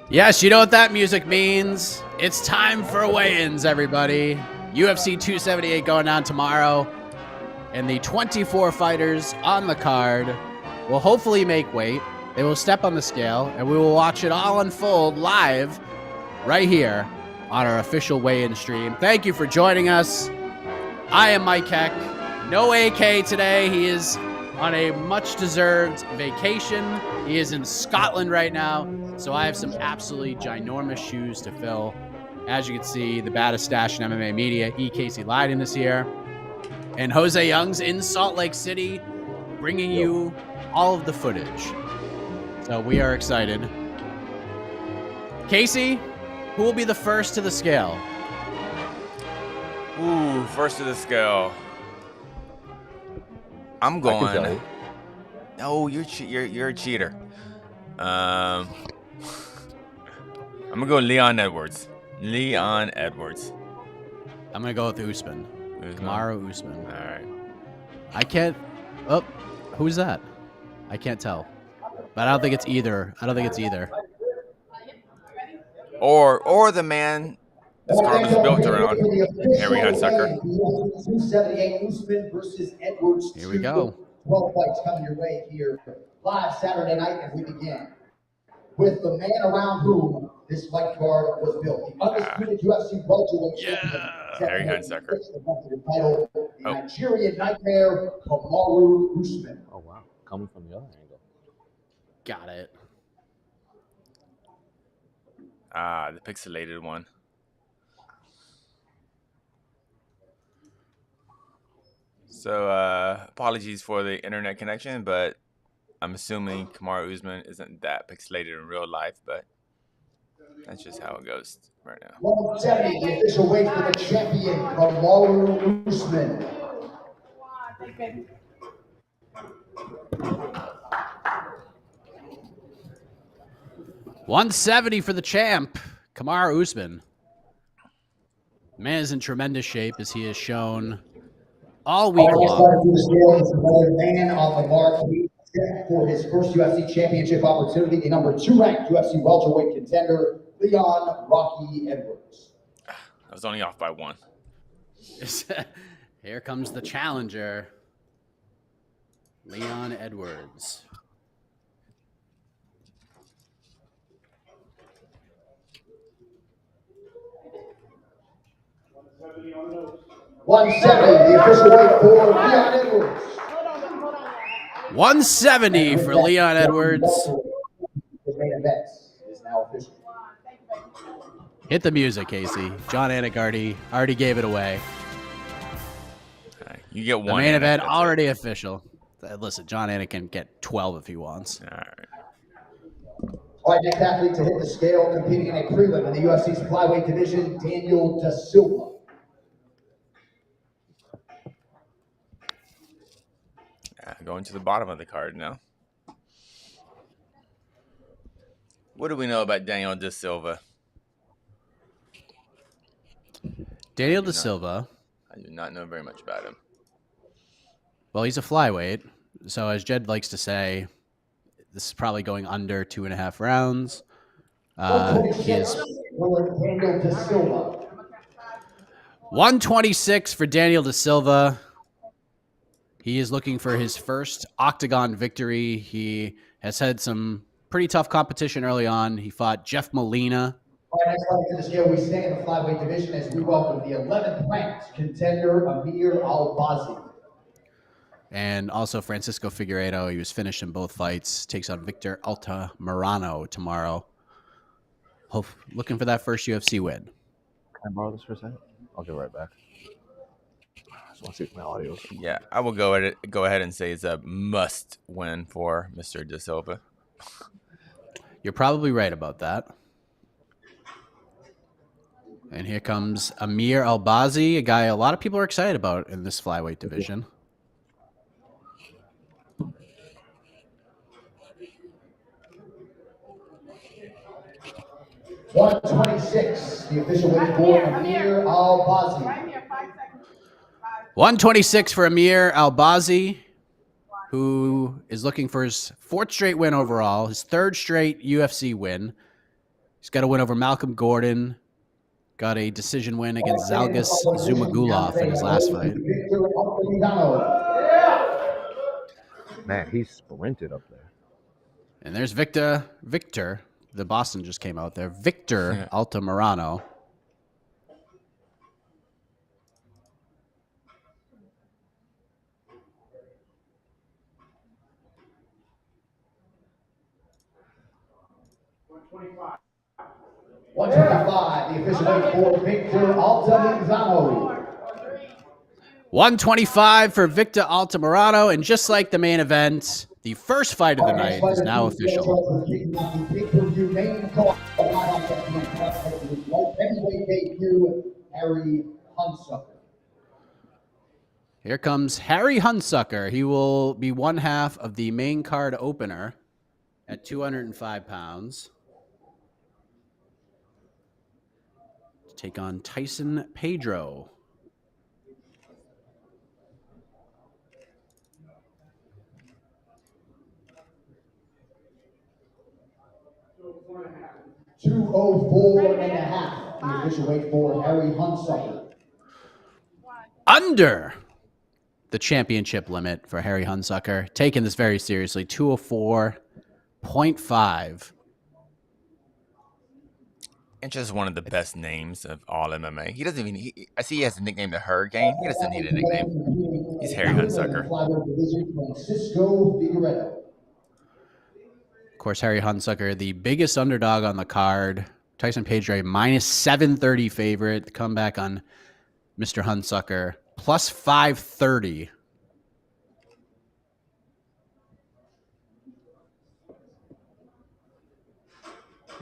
Yes, you know what that music means. It's time for weigh-ins, everybody. UFC 278 going on tomorrow. And the 24 fighters on the card will hopefully make weight. They will step on the scale, and we will watch it all unfold live right here on our official weigh-in stream. Thank you for joining us. I am Mike Heck. No AK today. He is on a much-deserved vacation. He is in Scotland right now, so I have some absolutely ginormous shoes to fill. As you can see, the baddest stash in MMA media, E. Casey Leiden is here. And Jose Young's in Salt Lake City, bringing you all of the footage. So we are excited. Casey, who will be the first to the scale? Ooh, first to the scale. I'm going. No, you're a cheater. I'm gonna go Leon Edwards. Leon Edwards. I'm gonna go with Usman. Kamaru Usman. All right. I can't. Oh, who's that? I can't tell. But I don't think it's either. Or the man this card was built around. Here we go, Hunsucker. Here we go. 12 fights coming your way here live Saturday night, and we begin with the man around whom this fight card was built. The undisputed UFC welterweight champion. Harry Hunsucker. Title, Nigerian Nightmare, Kamaru Usman. Oh, wow. Coming from the other angle. Got it. The pixelated one. So, apologies for the internet connection, but I'm assuming Kamaru Usman isn't that pixelated in real life, but that's just how it goes right now. 170, the official weight for the champion, Kamaru Usman. 170 for the champ, Kamaru Usman. Man is in tremendous shape, as he has shown all week long. Another man on the mark for his first UFC championship opportunity, the number 2 ranked UFC welterweight contender, Leon Rocky Edwards. I was only off by 1. Here comes the challenger, Leon Edwards. $170, the official weight for Leon Edwards. 170 for Leon Edwards. The main event is now official. Hit the music, Casey. John Anik already gave it away. You get 1. The main event already official. Listen, John Anik can get 12 if he wants. All right. All right, next athlete to hit the scale, competing in a prelim in the UFC's flyweight division, Daniel Da Silva. Going to the bottom of the card now. What do we know about Daniel Da Silva? Daniel Da Silva. I do not know very much about him. Well, he's a flyweight. So as Jed likes to say, this is probably going under 2.5 rounds. He is 126 for Daniel Da Silva. He is looking for his first octagon victory. He has had some pretty tough competition early on. He fought Jeff Molina. All right, next fight to the scale, we stay in the flyweight division as we welcome the 11th ranked contender, Amir Al-Bazi. And also Francisco Figueiredo. He was finished in both fights. Takes on Victor Altamirano tomorrow. Looking for that first UFC win. Can I borrow this for a second? I'll get right back. I just want to see if my audio. Yeah, I will go ahead and say it's a must win for Mr. Da Silva. You're probably right about that. And here comes Amir Al-Bazi, a guy a lot of people are excited about in this flyweight division. $126, the official weight for Amir Al-Bazi. 126 for Amir Al-Bazi. who is looking for his 4th straight win overall, his 3rd straight UFC win. He's got a win over Malcolm Gordon, got a decision win against Zalgas Zumagulov in his last fight. Man, he sprinted up there. And there's Victor. The Boston just came out there. Victor Altamirano. $125, the official weight for Victor Altamirano. 125 for Victor Altamirano, and just like the main event, the first fight of the night is now official. Here comes Harry Hunsucker. He will be one half of the main card opener at 205 pounds. To take on Tyson Pedro. $204.5. The official weight for Harry Hunsucker. Under the championship limit for Harry Hunsucker. Taking this very seriously. 204.5. It's just one of the best names of all MMA. He doesn't even. I see he has a nickname, the Hurricane. He doesn't need a nickname. He's Harry Hunsucker. Of course, Harry Hunsucker, the biggest underdog on the card. Tyson Pedro, minus 730 favorite. The comeback on Mr. Hunsucker, plus 530.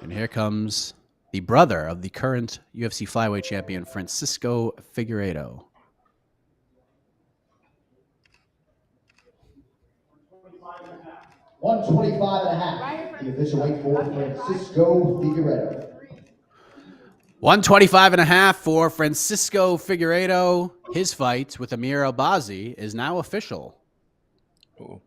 And here comes the brother of the current UFC flyweight champion, Francisco Figueiredo. $125.5. The official weight for Francisco Figueiredo. 125.5 for Francisco Figueiredo. His fight with Amir Al-Bazi is now official. Ooh.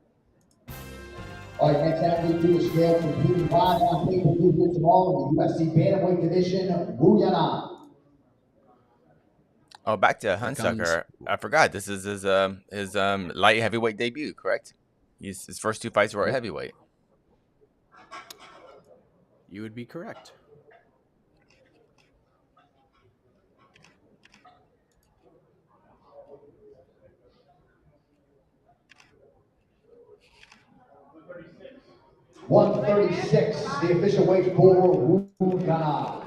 All right, next athlete to the scale, competing live on pay-per-view here tomorrow in the UFC bantamweight division, Yanan. Oh, back to Hunsucker. I forgot this is his light heavyweight debut, correct? His first 2 fights were at heavyweight. You would be correct. $136, the official weight for Yanan.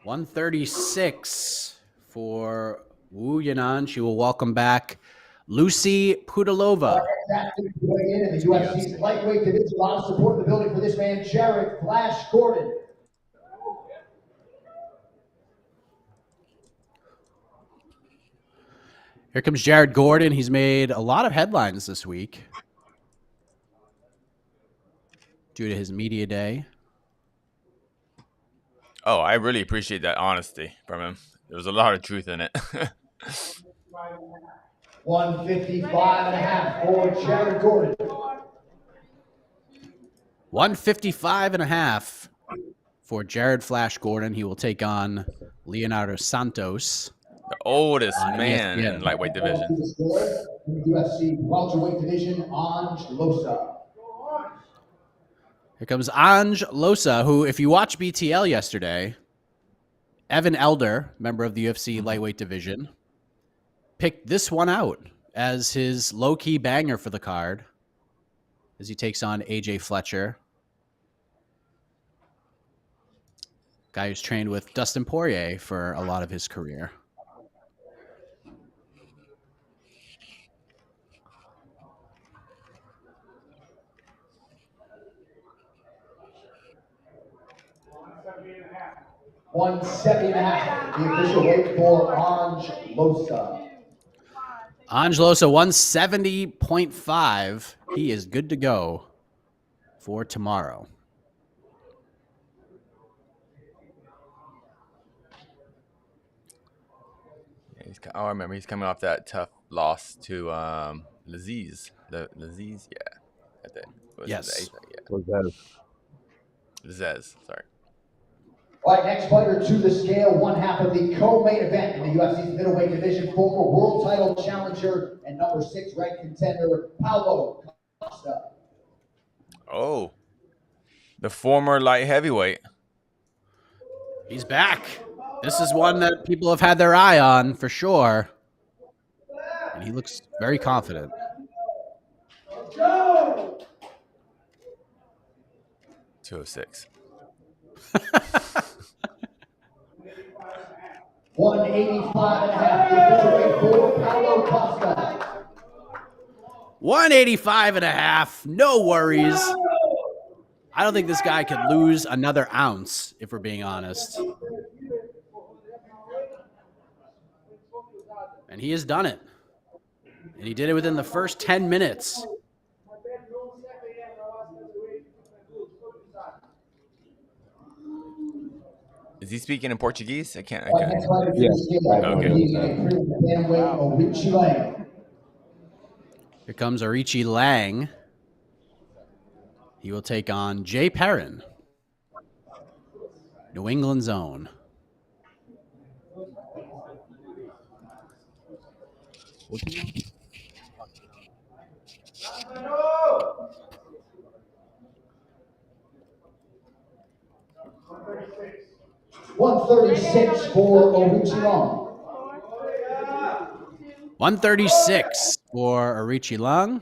136 for Yanan. She will welcome back Lucie Pudilová. In the UFC's lightweight division, a lot of support in the building for this man, Jared Flash Gordon. Here comes Jared Gordon. He's made a lot of headlines this week due to his media day. Oh, I really appreciate that honesty from him. There was a lot of truth in it. 155.5 for Jared Gordon. 155.5 for Jared Flash Gordon. He will take on Leonardo Santos. The oldest man in lightweight division. In the UFC welterweight division, Ange Loosa. Here comes Ange Loosa, who, if you watch BTL yesterday, Evan Elder, member of the UFC lightweight division, picked this one out as his low-key banger for the card as he takes on AJ Fletcher. Guy who's trained with Dustin Poirier for a lot of his career. $170.5. The official weight for Ange Loosa. Ange Loosa, 170.5. He is good to go for tomorrow. I remember he's coming off that tough loss to Laziz. Laziz, yeah. At the, Yes. What's that? Zez, sorry. All right, next fighter to the scale, one half of the co-main event in the UFC's middleweight division, former world title challenger and number 6 ranked contender, Paulo Costa. Oh, the former light heavyweight. He's back. This is one that people have had their eye on for sure. And he looks very confident. 206. 185.5 for Paulo Costa. 185.5. No worries. I don't think this guy could lose another ounce, if we're being honest. And he has done it. And he did it within the first 10 minutes. Is he speaking in Portuguese? I can't. Yeah. Here comes Arichi Lang. He will take on Jay Perrin, New England's own. $136 for Arichi Lang. 136 for Arichi Lang.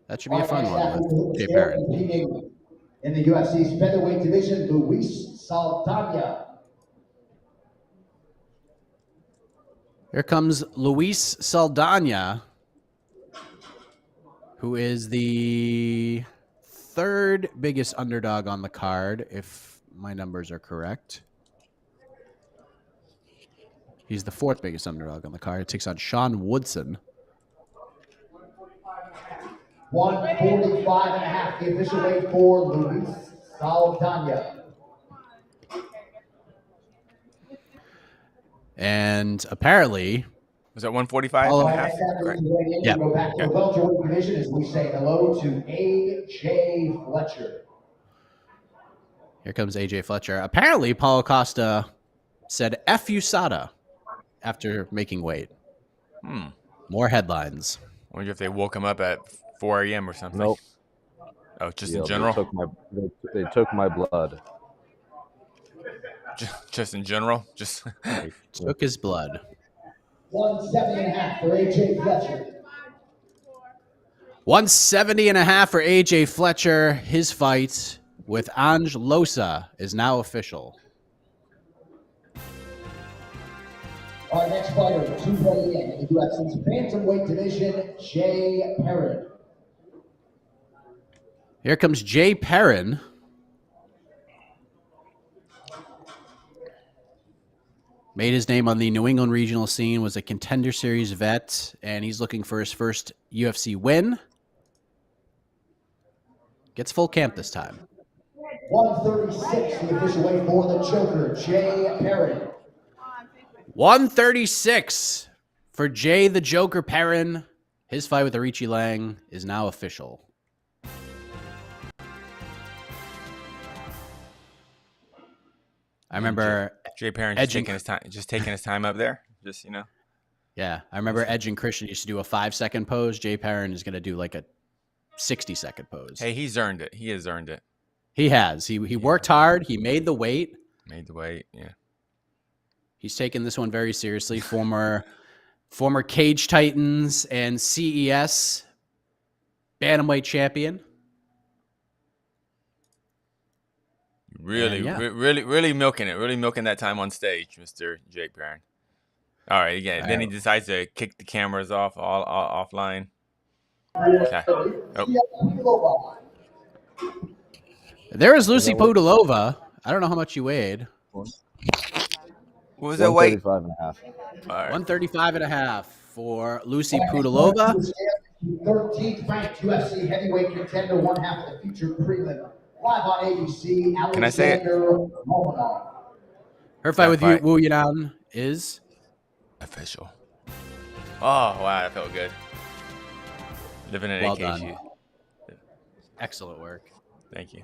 That should be a fun one with Jay Perrin. In the UFC's featherweight division, Lucie Saldaña. Here comes Luis Saldaña, who is the third biggest underdog on the card, if my numbers are correct. He's the fourth biggest underdog on the card. It takes on Sean Woodson. 145.5, the official weight for Luis Saldaña. And apparently, Was that 145 Oh, and a half? Right. Yeah. Go back to the welterweight division as we say hello to AJ Fletcher. here comes AJ Fletcher. Apparently, Paulo Costa said F USADA after making weight. More headlines. I wonder if they woke him up at 4 a.m. or something. Nope. Oh, just Yeah, in general? They took my blood. Just in general? Just Took his blood. 170.5 for AJ Fletcher. 170.5 for AJ Fletcher. His fight with Ange Loosa is now official. Our next fighter, 248 in the UFC's bantamweight division, Jay Perrin. Here comes Jay Perrin. Made his name on the New England regional scene, was a Contender Series vet, and he's looking for his first UFC win. Gets full camp this time. 136, the official weight for the Joker, Jay Perrin. 136 for Jay the Joker Perrin. His fight with Arichi Lang is now official. I remember Jay Perrin just taking his time up there. Just, Yeah, I remember Edge and Christian used to do a 5-second pose. Jay Perrin is going to do like a 60-second pose. Hey, he's earned it. He has earned it. He has. He worked hard. He made the weight. Made the weight, yeah. He's taken this one very seriously. Former Cage Titans and CES bantamweight champion. Really milking it. Really milking that time on stage, Mr. Jake Perrin. All right, again. Then he decides to kick the cameras off offline. Okay. Oh. There is Lucie Pudilová. I don't know how much you weighed. What was that weight? 135.5. All right. 135.5 for Lucie Pudilová. 13th ranked UFC heavyweight contender, one half of the featured prelim. Live on ABC. Can I say it? Romanov. Her fight with Yanan is official. Oh, wow, that felt good. Living in Well AKG. Excellent work. Thank you.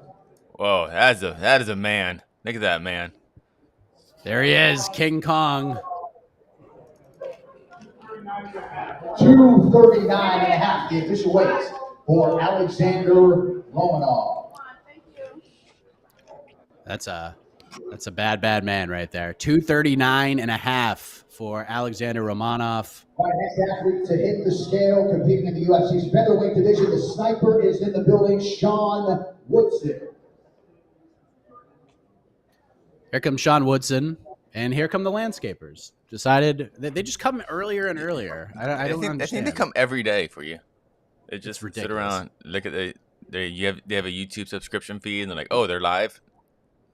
Whoa, that is a man. Look at that man. There he is, King Kong. 239 and a half, the official weight for Alexander Romanov. That's a bad man right there. 239 and a half for Alexander Romanov. All right, next athlete to hit the scale, competing in the UFC's featherweight division. The sniper is in the building, Sean Woodson. Here comes Sean Woodson, and here come the landscapers. Decided they just come earlier and earlier. I don't understand. I think they come every day for you. They just It's sit around, look at they have a YouTube subscription feed, and they're like, oh, they're live.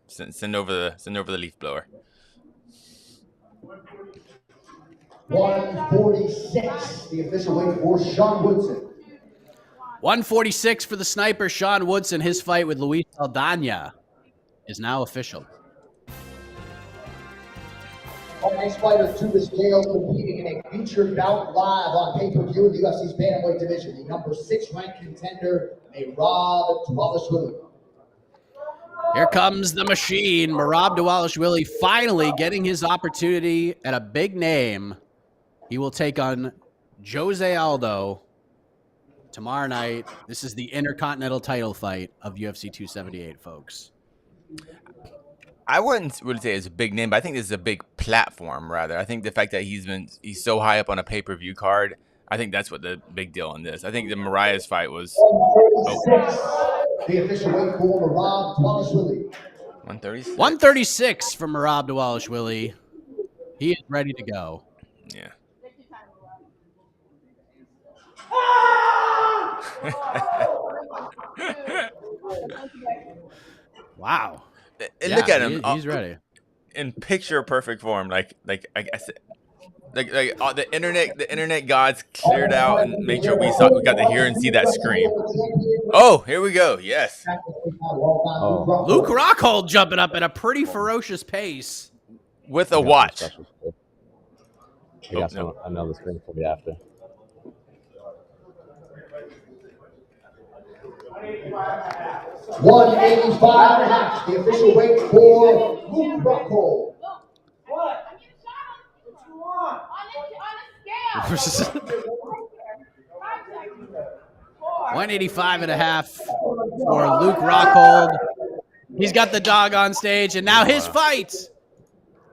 Send over the leaf blower. 146, the official weight for Sean Woodson. 146 for the sniper, Sean Woodson. His fight with Luis Saldaña is now official. Our next fighter to the scale, competing in a featured bout live on pay-per-view in the UFC's bantamweight division. The number 6 ranked contender, Mareb Dvalishvili. Here comes the machine, Mareb Dvalishvili, finally getting his opportunity at a big name. He will take on Jose Aldo tomorrow night. This is the Intercontinental title fight of UFC 278, folks. I wouldn't really say it's a big name, but I think this is a big platform, rather. I think the fact that he's so high up on a pay-per-view card, I think that's what the big deal in this. I think the Mariah's fight was... The official weight for Mareb Dvalishvili. 136? 136 for Mareb Dvalishvili. He is ready to go. Yeah. Wow. And look at him. He's ready. In picture perfect form, like I said, the internet gods cleared out and made sure we got to hear and see that scream. Oh, here we go. Yes. Luke Rockhold jumping up at a pretty ferocious pace. With a watch. We got another screen for me after. $185.5, the official weight for Luke Rockhold. 185.5 for Luke Rockhold. He's got the dog on stage, and now his fight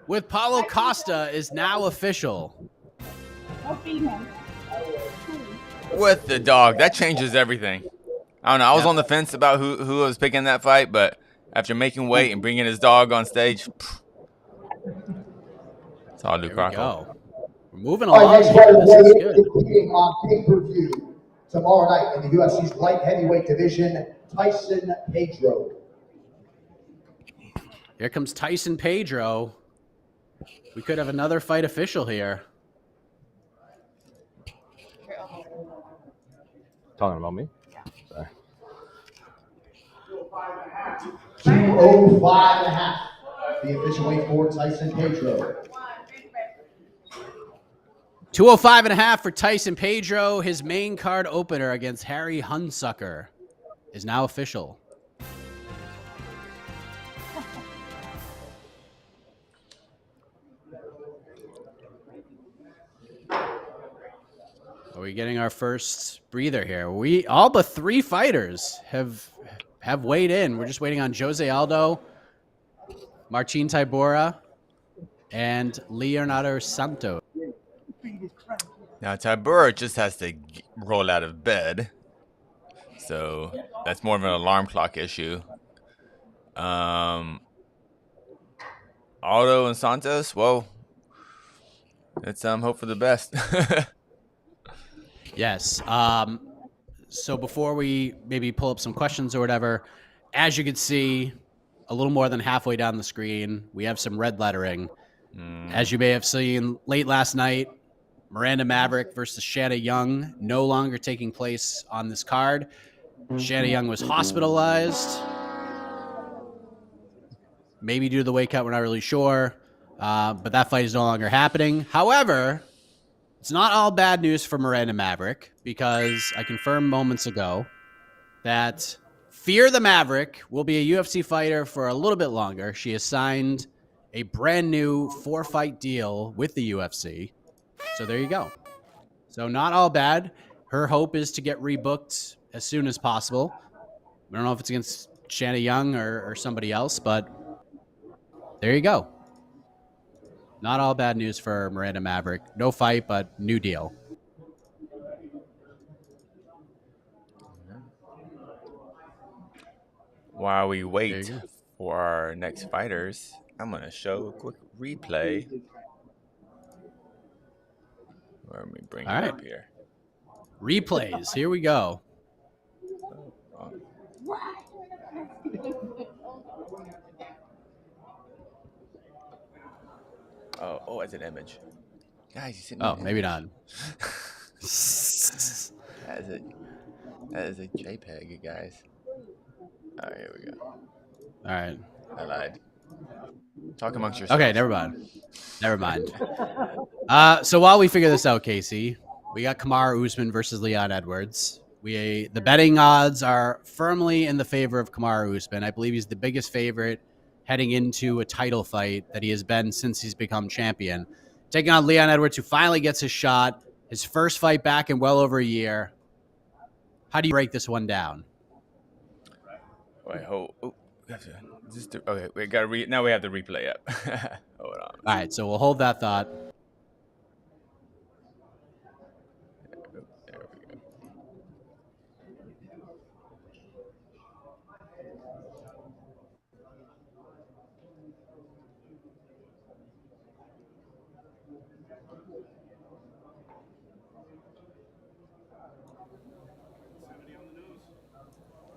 with Paulo Costa is now official. With the dog. That changes everything. I don't know. I was on the fence about who was picking that fight, but after making weight and bringing his dog on stage, it's all Luke Rockhold. We're moving along. Next fighter This is good. competing on pay-per-view tomorrow night in the UFC's light heavyweight division, Tyson Pedro. Here comes Tyson Pedro. We could have another fight official here. Talking about me? Sorry. 205.5, the official weight for Tyson Pedro. 205.5 for Tyson Pedro. His main card opener against Harry Hunsucker is now official. Are we getting our first breather here? We all but 3 fighters have weighed in. We're just waiting on Jose Aldo, Marcin Tybura, and Leonardo Santos. Now, Tybura just has to roll out of bed. So that's more of an alarm clock issue. Aldo and Santos, well, let's hope for the best. Yes. So before we maybe pull up some questions or whatever, as you can see, a little more than halfway down the screen, we have some red lettering. As you may have seen late last night, Miranda Maverick versus Shanna Young no longer taking place on this card. Shanna Young was hospitalized. Maybe due to the weight cut, we're not really sure. But that fight is no longer happening. However, It's not all bad news for Miranda Maverick, because I confirmed moments ago that Fear the Maverick will be a UFC fighter for a little bit longer. She has signed a brand new 4-fight deal with the UFC. So there you go. So not all bad. Her hope is to get rebooked as soon as possible. I don't know if it's against Shanna Young or somebody else, but there you go. Not all bad news for Miranda Maverick. No fight, but new deal. While we wait for our next fighters, I'm going to show a quick replay. Let me bring it up here. Replays. Here we go. Oh, it's an image. Guys, you sent me Oh, maybe not. That is a JPEG, guys. All right, here we go. All right. I lied. Talk amongst yourselves. Okay, never mind. So while we figure this out, Casey, we got Kamaru Usman versus Leon Edwards. The betting odds are firmly in the favor of Kamaru Usman. I believe he's the biggest favorite heading into a title fight that he has been since he's become champion. Taking on Leon Edwards, who finally gets his shot, his first fight back in well over a year. How do you break this one down? Wait, okay, we got to now we have the replay up. Hold on. All right, so we'll hold that thought. There we go.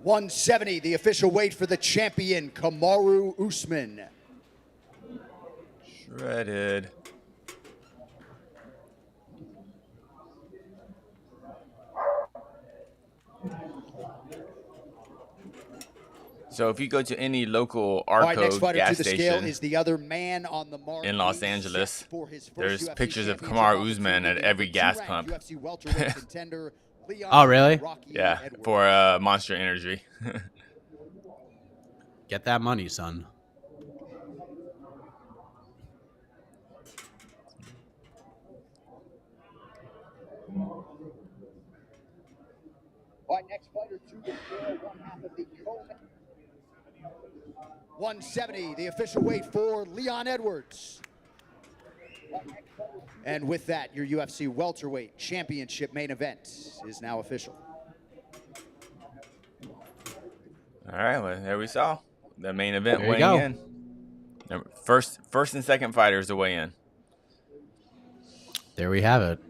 170, the official weight for the champion, Kamaru Usman. Shredded. So if you go to any local Arco gas station is the other man on the in Los Angeles, there's pictures of Kamaru Usman at every gas pump. Oh, really? Yeah, for Monster Energy. Get that money, son. All right, next fighter, 1/2 of the 170, the official weight for Leon Edwards. And with that, your UFC welterweight championship main event is now official. All right, well, there we saw the main event weighing in. First and second fighters to weigh in. There we have it.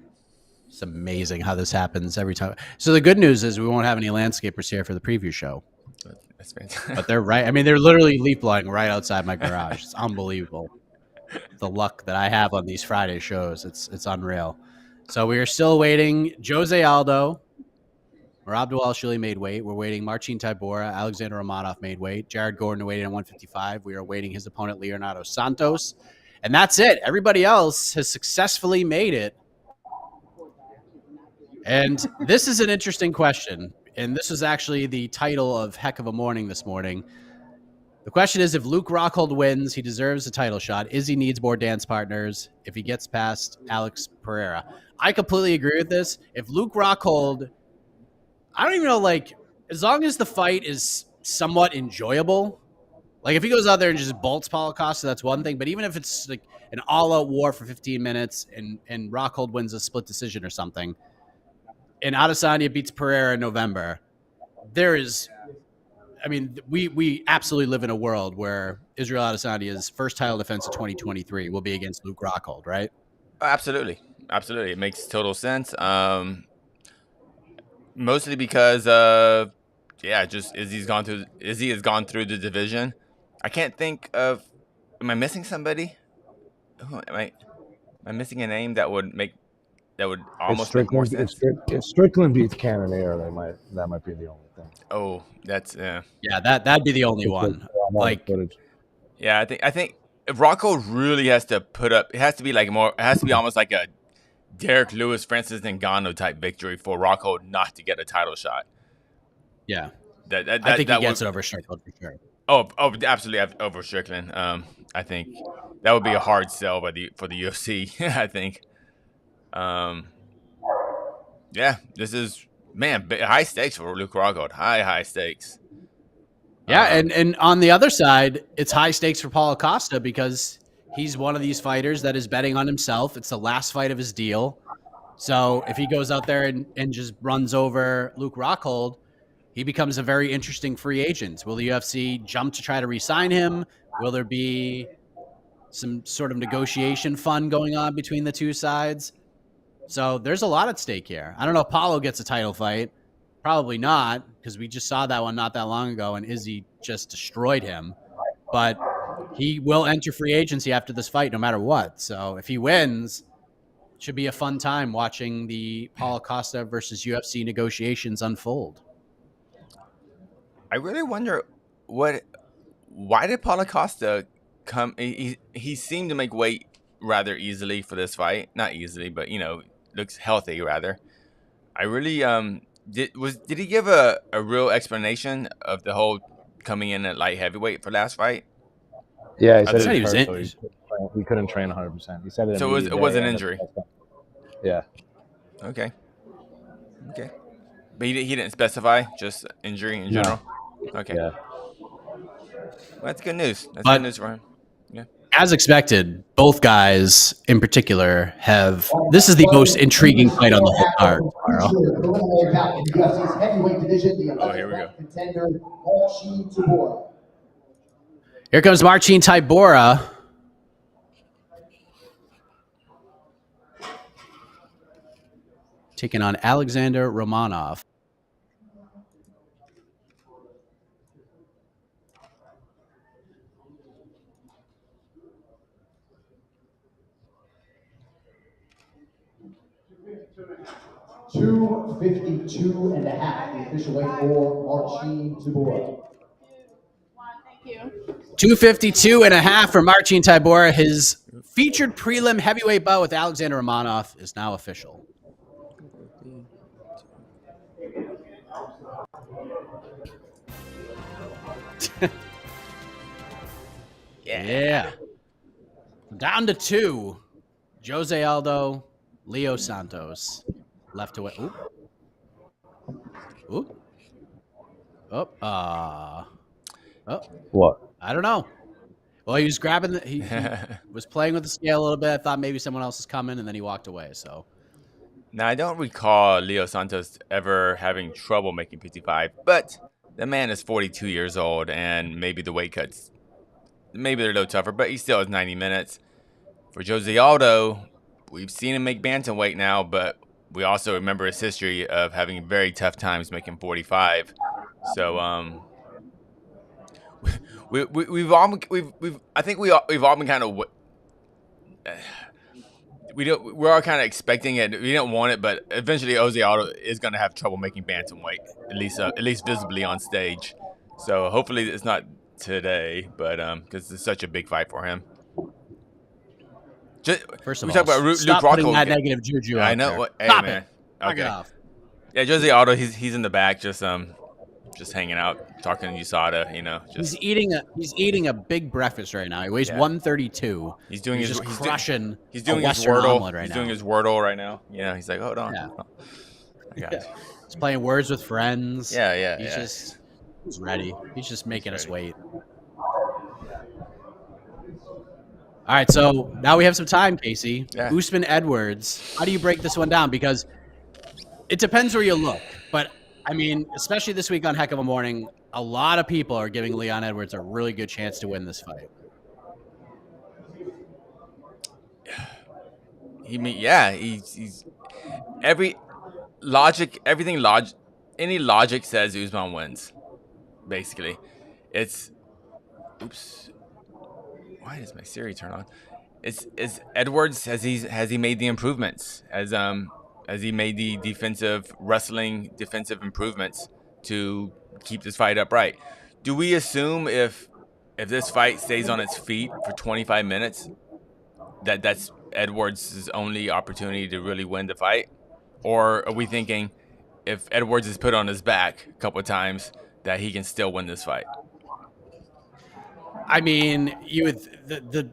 It's amazing how this happens every time. So the good news is we won't have any landscapers here for the preview show. That's fantastic. But they're right. I mean, they're literally leaf blowing right outside my garage. It's unbelievable. The luck that I have on these Friday shows. It's unreal. So we are still waiting. Jose Aldo. Mareb Dvalishvili made weight. We're waiting Marcin Tybura. Alexander Romanov made weight. Jared Gordon waited at 155. We are waiting his opponent, Leonardo Santos. And that's it. Everybody else has successfully made it. And this is an interesting question. And this was actually the title of Heck of a Morning this morning. The question is, if Luke Rockhold wins, he deserves a title shot. Izzy needs more dance partners if he gets past Alex Pereira. I completely agree with this. If Luke Rockhold, I don't even know, like, as long as the fight is somewhat enjoyable, like if he goes out there and just bolts Paulo Costa, that's one thing. But even if it's like an all-out war for 15 minutes and Rockhold wins a split decision or something, and Adesanya beats Pereira in November, there is... I mean, we absolutely live in a world where Israel Adesanya's first title defense of 2023 will be against Luke Rockhold, right? Absolutely. It makes total sense. Mostly because, just Izzy has gone through the division. I can't think of. Am I missing somebody? Am I missing a name that would almost make more sense? If Strickland beats Cannonier, that might be the only thing. Oh, that's yeah. That'd be the only one. Like, yeah, I think if Rockhold really has to put up, it has to be like more. It has to be almost like a Derek Lewis, Francis Ngannou type victory for Rockhold not to get a title shot. Yeah. That I think he gets it over Strickland for sure. Oh, absolutely over Strickland. I think that would be a hard sell for the UFC. I think. Yeah, this is high stakes for Luke Rockhold. High stakes. Yeah, and on the other side, it's high stakes for Paulo Costa because he's one of these fighters that is betting on himself. It's the last fight of his deal. So if he goes out there and just runs over Luke Rockhold, he becomes a very interesting free agent. Will the UFC jump to try to re-sign him? Will there be some sort of negotiation fun going on between the two sides? So there's a lot at stake here. I don't know if Paulo gets a title fight. Probably not, because we just saw that one not that long ago, and Izzy just destroyed him. But he will enter free agency after this fight no matter what. So if he wins, it should be a fun time watching the Paulo Costa versus UFC negotiations unfold. I really wonder why did Paulo Costa come? He seemed to make weight rather easily for this fight. Not easily, but looks healthy rather. I really did he give a real explanation of the whole coming in at light heavyweight for last fight? Yeah, he said he was hurt, so he couldn't train 100%. He said it. So it was an injury. Yeah. Okay. But he didn't specify, just injury in general. Okay. Yeah. Well, that's good news. That's good news for him. Yeah. As expected, both guys in particular have. This is the most intriguing fight on the whole card. Oh, here we go. Here comes Marcin Tybura. Taking on Alexander Romanov. $252.5, the official weight for Marcin Tybura. 252.5 for Marcin Tybura. His featured prelim heavyweight bout with Alexander Romanov is now official. Yeah. Down to 2. Jose Aldo, Leo Santos. Left away. Oop. Oh. What? I don't know. Well, he was grabbing he was playing with the scale a little bit. I thought maybe someone else is coming, and then he walked away. So now I don't recall Leo Santos ever having trouble making 55, but the man is 42 years old, and maybe the weight cuts, maybe they're a little tougher, but he still has 90 minutes. For Jose Aldo, we've seen him make bantamweight now, but we also remember his history of having very tough times making 45. So we've all been kind of we're all kind of expecting it. We didn't want it, but eventually Jose Aldo is going to have trouble making bantamweight, at least visibly on stage. So hopefully it's not today, but because it's such a big fight for him. First of we all, talk about stop Luke putting Rockhold. that negative juju out I know. there. Hey, Stop man. it. Knock Okay. it off. Yeah, Jose Aldo, he's in the back, just hanging out, talking to USADA. He's eating a big breakfast right now. He weighs 132. He's doing he's his just crushing. He's doing his Western Wordle omelet right he's now. doing his Wordle right now. He's like, hold on. Yeah. I got you. He's playing words with friends. Yeah. He's ready. He's just making us wait. All right, so now we have some time, Casey. Yeah. Usman Edwards. How do you break this one down? Because it depends where you look. But, I mean, especially this week on Heck of a Morning, a lot of people are giving Leon Edwards a really good chance to win this fight. He's any logic says Usman wins. Basically, it's why does my Siri turn on? It's Edwards has he made the improvements has he made the defensive improvements to keep this fight upright? Do we assume if this fight stays on its feet for 25 minutes that's Edwards' only opportunity to really win the fight? Or are we thinking if Edwards is put on his back a couple of times that he can still win this fight? I mean, the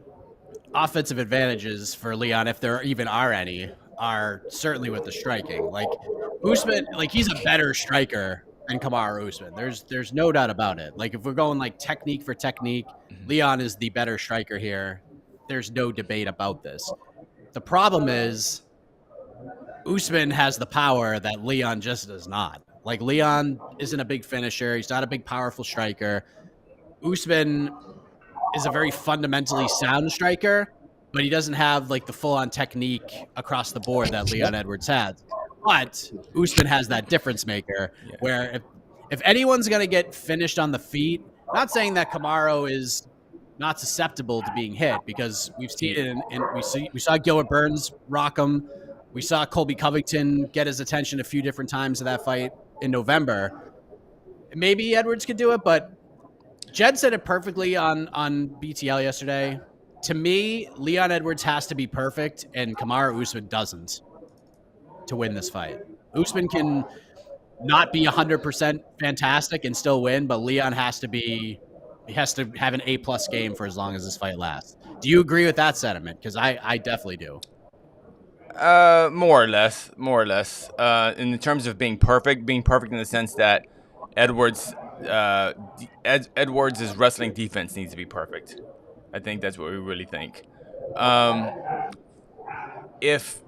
offensive advantages for Leon, if there even are any, are certainly with the striking. Like Usman, like he's a better striker than Kamaru Usman. There's no doubt about it. Like if we're going like technique for technique, Leon is the better striker here. There's no debate about this. The problem is Usman has the power that Leon just does not. Like Leon isn't a big finisher. He's not a big powerful striker. Usman is a very fundamentally sound striker, but he doesn't have like the full-on technique across the board that Leon Edwards has. But Usman has that difference maker where if anyone's going to get finished on the feet, not saying that Kamaru is not susceptible to being hit, because we've seen it and we saw Gilbert Burns rock him. We saw Colby Covington get his attention a few different times in that fight in November. Maybe Edwards could do it, but Jed said it perfectly on BTL yesterday. To me, Leon Edwards has to be perfect, and Kamaru Usman doesn't to win this fight. Usman can not be 100% fantastic and still win, but Leon has to have an A+ game for as long as this fight lasts. Do you agree with that sentiment? Because I definitely do. More or less. In terms of being perfect in the sense that Edwards' wrestling defense needs to be perfect. I think that's what we really think. If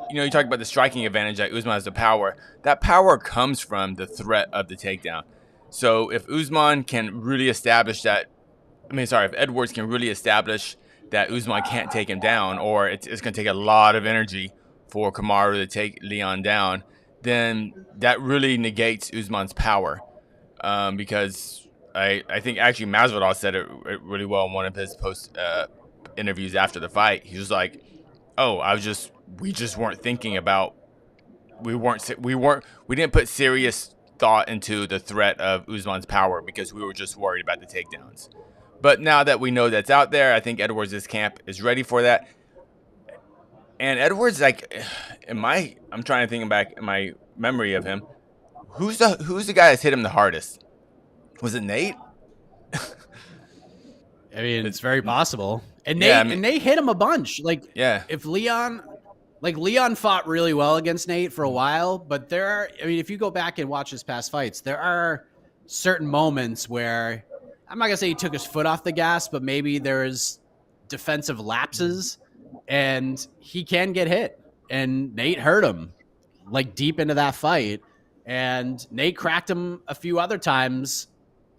you talk about the striking advantage that Usman has, the power. That power comes from the threat of the takedown. So if Usman can really establish that, if Edwards can really establish that Usman can't take him down, or it's going to take a lot of energy for Kamaru to take Leon down, then that really negates Usman's power. Because I think actually Masvidal said it really well in one of his post interviews after the fight. He was like, "Oh, we just weren't thinking about, we didn't put serious thought into the threat of Usman's power because we were just worried about the takedowns." But now that we know that's out there, I think Edwards' camp is ready for that. And Edwards, like, I'm trying to think back in my memory of him. Who's the guy that's hit him the hardest? Was it Nate? I mean, it's very possible. And Nate hit him a bunch. If Leon fought really well against Nate for a while, but if you go back and watch his past fights, there are certain moments where, I'm not going to say he took his foot off the gas, but maybe there's defensive lapses and he can get hit. And Nate hurt him like deep into that fight. And Nate cracked him a few other times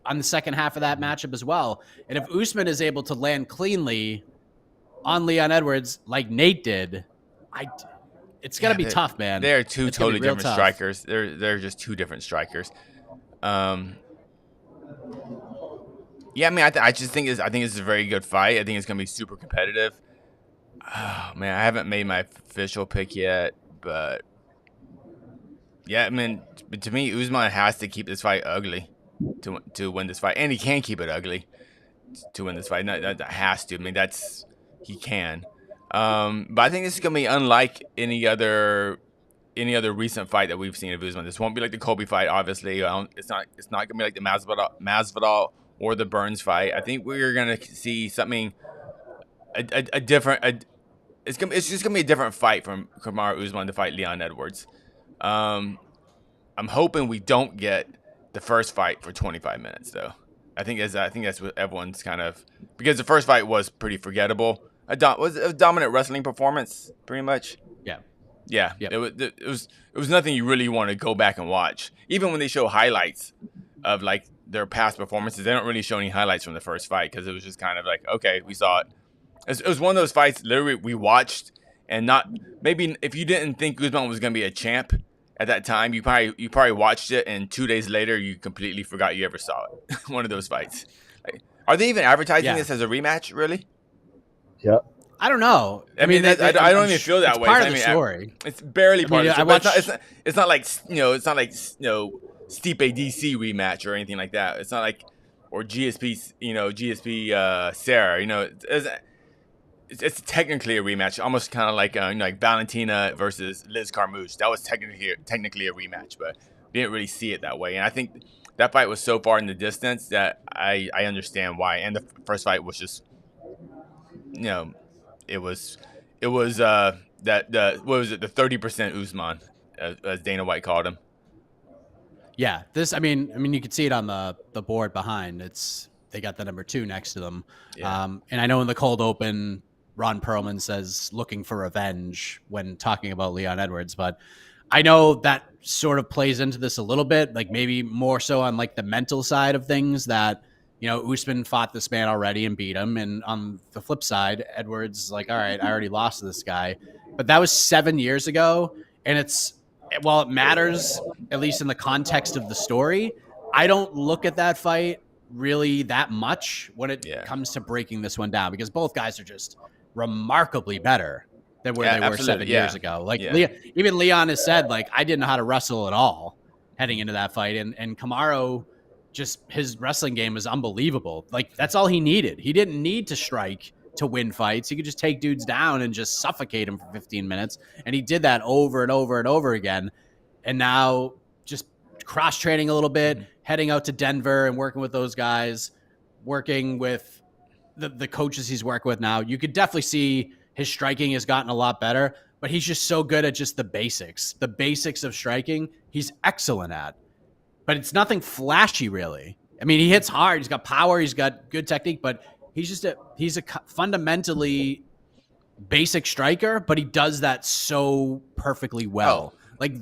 on the second half of that matchup as well. And if Usman is able to land cleanly on Leon Edwards like Nate did, it's going to be tough, man. They're two totally different strikers. They're just two different strikers. I just think it's a very good fight. I think it's going to be super competitive. Oh, man, I haven't made my official pick yet, but to me, Usman has to keep this fight ugly to win this fight, and he can keep it ugly to win this fight. That has to. He can. But I think this is gonna be unlike any other recent fight that we've seen of Usman. This won't be like the Colby fight, obviously. It's not gonna be like the Masvidal or the Burns fight. I think we're gonna see something a different. It's just gonna be a different fight from Kamaru Usman to fight Leon Edwards. I'm hoping we don't get the first fight for 25 minutes, though. I think that's what everyone's kind of, because the first fight was pretty forgettable. Was it a dominant wrestling performance, pretty much? Yeah. Yep. It was nothing you really want to go back and watch. Even when they show highlights of like their past performances, they don't really show any highlights from the first fight because it was just kind of like, okay, we saw it. It was one of those fights literally we watched, and not maybe if you didn't think Usman was going to be a champ at that time, you probably watched it, and 2 days later you completely forgot you ever saw it. One of those fights. Are they even advertising this as a rematch? Really? Yep. I don't know. I don't even feel that way. Part of the story. It's barely part of the story. It's not like Stipe DC rematch or anything like that. It's not like, or GSP Sarah. it's technically a rematch, almost kind of like like Valentina versus Liz Carmouche. That was technically a rematch, but we didn't really see it that way. And I think that fight was so far in the distance that I understand why. And the first fight was just, it was that the what was it, the 30% Usman, as Dana White called him. Yeah, this. I mean, you can see it on the board behind. They got the number 2 next to them. Yeah. And I know in the cold open, Ron Perlman says looking for revenge when talking about Leon Edwards, but I know that sort of plays into this a little bit, like maybe more so on like the mental side of things that, Usman fought this man already and beat him. And on the flip side, Edwards is like, all right, I already lost to this guy. But that was 7 years ago. And while it matters, at least in the context of the story, I don't look at that fight really that much when it comes to breaking this one down, because both guys are just remarkably better than where they were 7 years ago. Like even Leon has said, like, I didn't know how to wrestle at all heading into that fight. And Kamaru, just his wrestling game is unbelievable. Like, that's all he needed. He didn't need to strike to win fights. He could just take dudes down and just suffocate them for 15 minutes. And he did that over and over and over again. And now just cross training a little bit, heading out to Denver and working with those guys, working with the coaches he's working with now. You could definitely see his striking has gotten a lot better, but he's just so good at just the basics of striking. He's excellent at, but it's nothing flashy really. I mean, he hits hard. He's got power. He's got good technique, but he's a fundamentally basic striker, but he does that so perfectly well. Like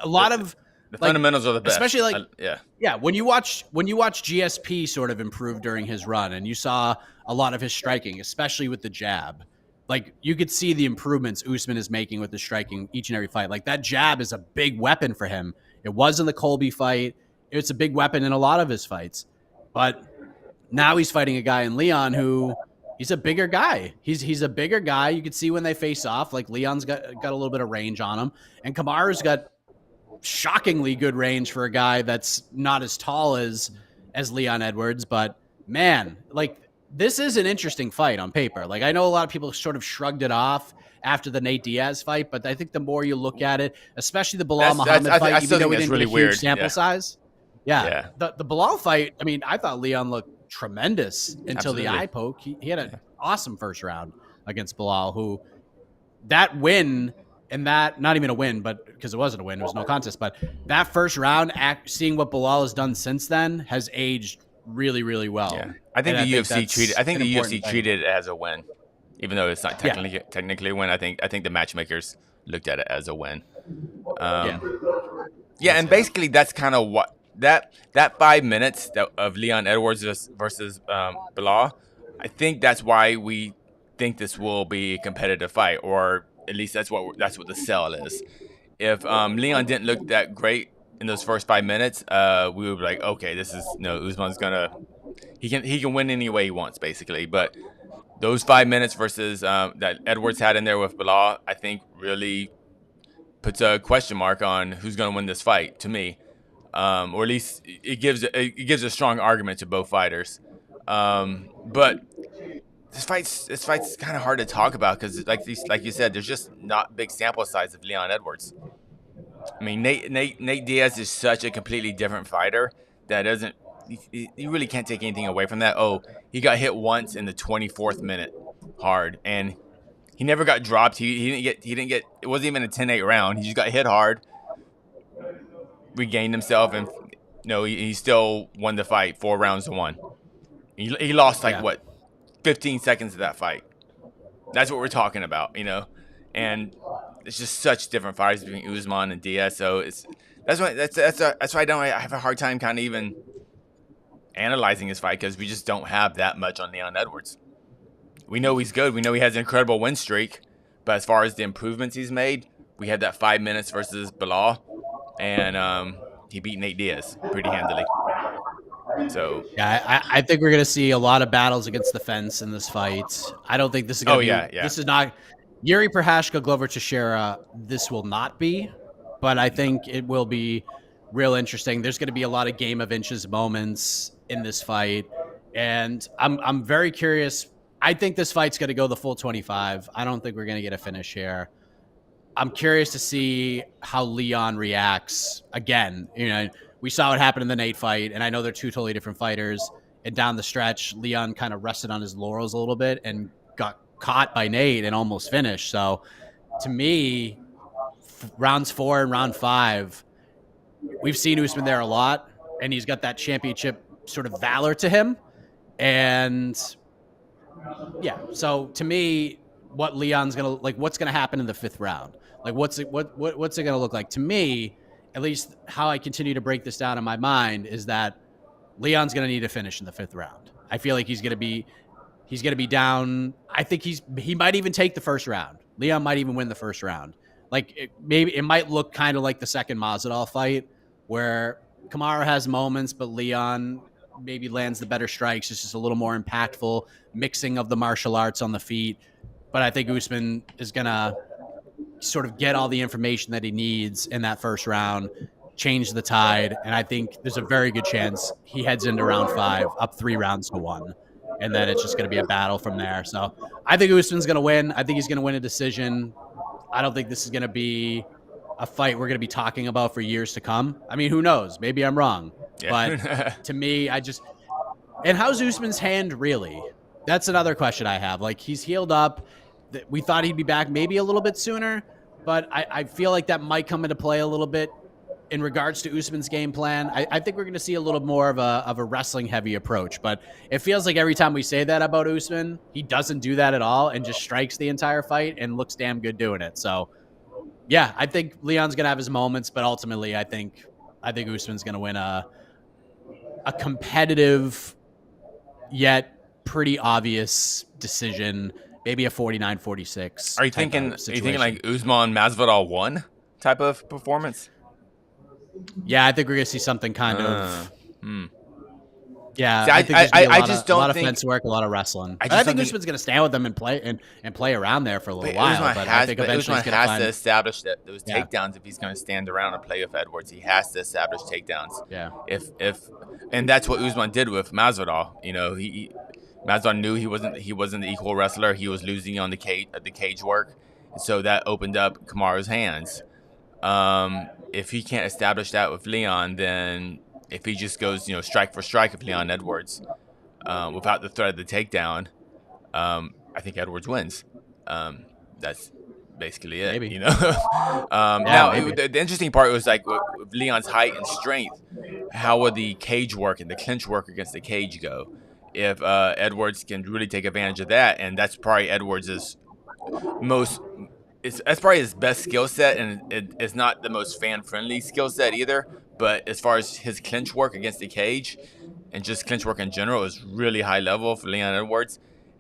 a lot of the fundamentals are the best, especially when you watch GSP sort of improve during his run, and you saw a lot of his striking, especially with the jab. Like, you could see the improvements Usman is making with the striking each and every fight. Like, that jab is a big weapon for him. It was in the Colby fight. It's a big weapon in a lot of his fights. But now he's fighting a guy in Leon who he's a bigger guy. He's a bigger guy. You could see when they face off, like Leon's got a little bit of range on him, and Kamaru's got shockingly good range for a guy that's not as tall as Leon Edwards. But man, like, this is an interesting fight on paper. Like, I know a lot of people sort of shrugged it off after the Nate Diaz fight, but I think the more you look at it, especially the Bilal Muhammad fight, even though we didn't get a huge sample size. Yeah. The Bilal fight, I mean, I thought Leon looked tremendous until the eye poke. He had an awesome first round against Bilal, who that win, and that, not even a win, but because it wasn't a win, it was no contest, but that first round, seeing what Bilal has done since then, has aged really, really well. Yeah. I think the UFC treated it as a win, even though it's not technically a win. I think the matchmakers looked at it as a win. And basically that's kind of what that 5 minutes of Leon Edwards versus Bilal. I think that's why we think this will be a competitive fight, or at least that's what the sell is. If Leon didn't look that great in those first 5 minutes, we would be like, okay, this is Usman's he can win any way he wants, basically. But those 5 minutes versus that Edwards had in there with Bilal, I think really puts a question mark on who's gonna win this fight, to me, or at least it gives a strong argument to both fighters. But this fight's kind of hard to talk about because, like you said, there's just not big sample size of Leon Edwards. I mean, Nate Diaz is such a completely different fighter that you really can't take anything away from that. Oh, he got hit once in the 24th minute hard, and he never got dropped. He didn't get. It wasn't even a 10-8 round. He just got hit hard, regained himself, and he still won the fight 4 rounds to 1. He lost 15 seconds of that fight. That's what we're talking about, and it's just such different fighters between Usman and Diaz. So that's why I have a hard time kind of even analyzing his fight, because we just don't have that much on Leon Edwards. We know he's good. We know he has an incredible win streak, but as far as the improvements he's made, we had that 5 minutes versus Bilal, and he beat Nate Diaz pretty handily. So I think we're gonna see a lot of battles against the fence in this fight. I don't think this is gonna This is not Yuri Prochazka, Glover Teixeira. This will not be, but I think it will be real interesting. There's going to be a lot of game of inches moments in this fight, and I'm very curious. I think this fight's going to go the full 25. I don't think we're going to get a finish here. I'm curious to see how Leon reacts. Again, we saw what happened in the Nate fight, and I know they're two totally different fighters. And down the stretch, Leon kind of rested on his laurels a little bit and got caught by Nate and almost finished. So to me, rounds 4 and round 5, we've seen Usman there a lot, and he's got that championship sort of valor to him. And yeah, so to me, what Leon's gonna what's gonna happen in the 5th round? Like, what's it gonna look like? To me, at least how I continue to break this down in my mind is that Leon's gonna need to finish in the 5th round. I feel like he's gonna be down. I think he might even take the 1st round. Leon might even win the 1st round. Like, maybe it might look kind of like the second Masvidal fight, where Kamaru has moments, but Leon maybe lands the better strikes. It's just a little more impactful mixing of the martial arts on the feet. But I think Usman is going to sort of get all the information that he needs in that 1st round, change the tide, and I think there's a very good chance he heads into round 5, up 3 rounds to 1. And then it's just going to be a battle from there. So I think Usman's going to win. I think he's going to win a decision. I don't think this is going to be a fight we're going to be talking about for years to come. I mean, who knows? Maybe I'm wrong. Yeah. But to me, and how's Usman's hand really? That's another question I have. Like, he's healed up. We thought he'd be back maybe a little bit sooner, but I feel like that might come into play a little bit in regards to Usman's game plan. I think we're going to see a little more of a wrestling heavy approach, but it feels like every time we say that about Usman, he doesn't do that at all and just strikes the entire fight and looks damn good doing it. So yeah, I think Leon's going to have his moments, but ultimately I think Usman's going to win a competitive yet pretty obvious decision, maybe a 49-46. Are you thinking like Usman Masvidal 1 type of performance? Yeah, I think we're gonna see something kind of. Yeah, see, I think there's a lot of think fence work, a lot of wrestling. I think Usman's gonna stand with them and play around there for a little while. I think eventually Usman has to establish those takedowns if he's gonna stand around and play with Edwards. He has to establish takedowns. Yeah. And that's what Usman did with Masvidal. Masvidal knew he wasn't the equal wrestler. He was losing on the cage work, and so that opened up Kamaru's hands. If he can't establish that with Leon, then if he just goes, strike for strike with Leon Edwards, without the threat of the takedown, I think Edwards wins. That's basically it. Maybe. Now, the interesting part was like with Leon's height and strength, how would the cage work and the clinch work against the cage go? If Edwards can really take advantage of that, and that's probably Edwards' that's probably his best skill set, and it's not the most fan-friendly skill set either. But as far as his clinch work against the cage and just clinch work in general is really high level for Leon Edwards.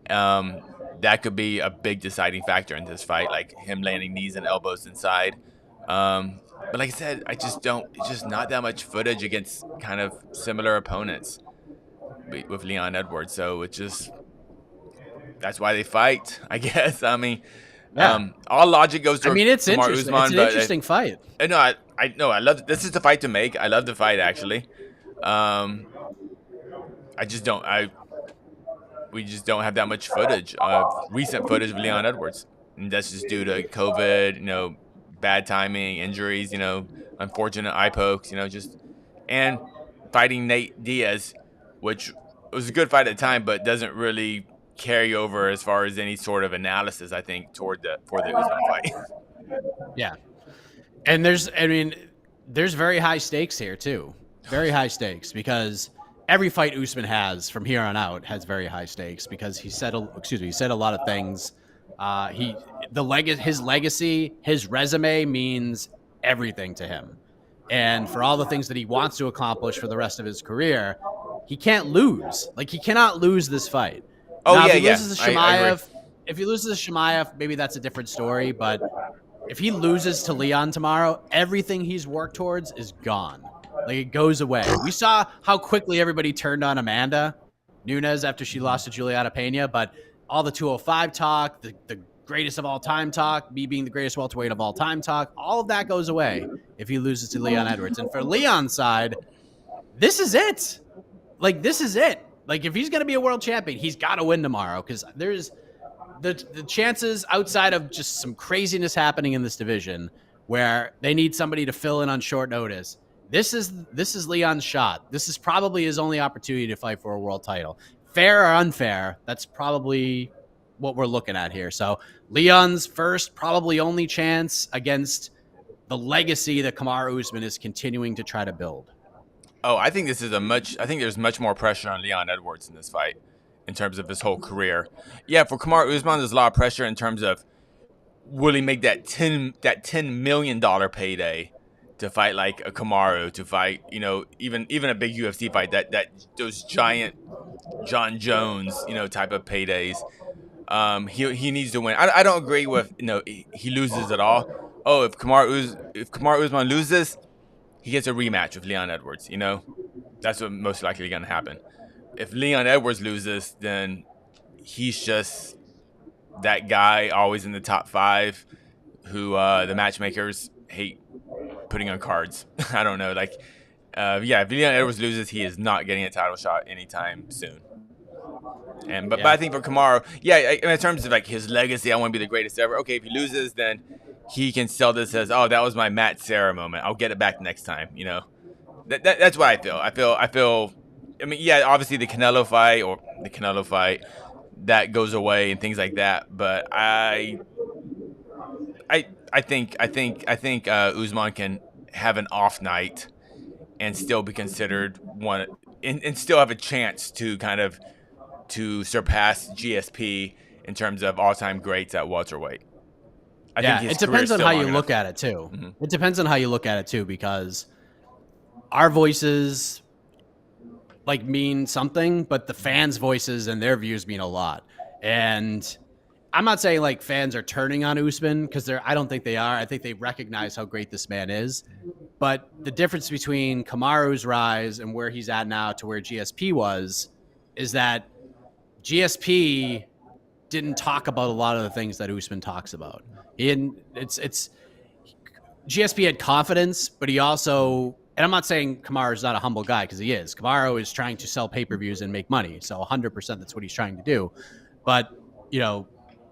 That could be a big deciding factor in this fight, like him landing knees and elbows inside. But like I said, it's just not that much footage against kind of similar opponents with Leon Edwards. So that's why they fight, I guess. I mean, all logic goes to it's Kamaru interesting. Usman, It's an interesting fight. I love this is the fight to make. I love the fight actually. We just don't have that much footage recent footage of Leon Edwards, and that's just due to COVID, bad timing, injuries, unfortunate eye pokes, and fighting Nate Diaz, which was a good fight at the time, but doesn't really carry over as far as any sort of analysis, I think, for the Usman fight. Yeah. And there's very high stakes here too. Very high stakes, because every fight Usman has from here on out has very high stakes, because he said a lot of things. His legacy, his resume means everything to him. And for all the things that he wants to accomplish for the rest of his career, he can't lose. Like, he cannot lose this fight. Now, if he loses to Chimaev, maybe that's a different story. But if he loses to Leon tomorrow, everything he's worked towards is gone. Like, it goes away. We saw how quickly everybody turned on Amanda Nunes after she lost to Juliana Pena, but all the 205 talk, the greatest of all time talk, me being the greatest welterweight of all time talk, all of that goes away if he loses to Leon Edwards. And for Leon's side, this is it. Like, this is it. Like, if he's going to be a world champion, he's got to win tomorrow, because there's the chances outside of just some craziness happening in this division where they need somebody to fill in on short notice. This is Leon's shot. This is probably his only opportunity to fight for a world title. Fair or unfair, that's probably what we're looking at here. So Leon's first, probably only chance against the legacy that Kamaru Usman is continuing to try to build. Oh, I think there's much more pressure on Leon Edwards in this fight in terms of his whole career. Yeah, for Kamaru Usman, there's a lot of pressure in terms of will he make that $10 million payday to fight like a Kamaru, to fight, even a big UFC fight, that those giant John Jones, type of paydays. He needs to win. I don't agree with he loses at all. Oh, if Kamaru Usman loses, he gets a rematch with Leon Edwards. That's what most likely going to happen. If Leon Edwards loses, then he's just that guy always in the top 5 who the matchmakers hate putting on cards. I don't know. If Leon Edwards loses, he is not getting a title shot anytime soon. But I think for Kamaru, in terms of like his legacy, I want to be the greatest ever. Okay, if he loses, then he can sell this as, oh, that was my Matt Serra moment. I'll get it back next time. That's what I feel. I feel. I mean, obviously the Canelo fight that goes away and things like that. But I think Usman can have an off night and still be considered one and still have a chance to to surpass GSP in terms of all-time greats at welterweight. I think it depends on how you look at it too. Mm-hmm. It depends on how you look at it too, because our voices mean something, but the fans' voices and their views mean a lot. And I'm not saying fans are turning on Usman, because I don't think they are. I think they recognize how great this man is. But the difference between Kamaru's rise and where he's at now to where GSP was is that GSP didn't talk about a lot of the things that Usman talks about. GSP had confidence, but he also, and I'm not saying Kamaru is not a humble guy, because he is. Kamaru is trying to sell pay-per-views and make money, so 100% that's what he's trying to do. But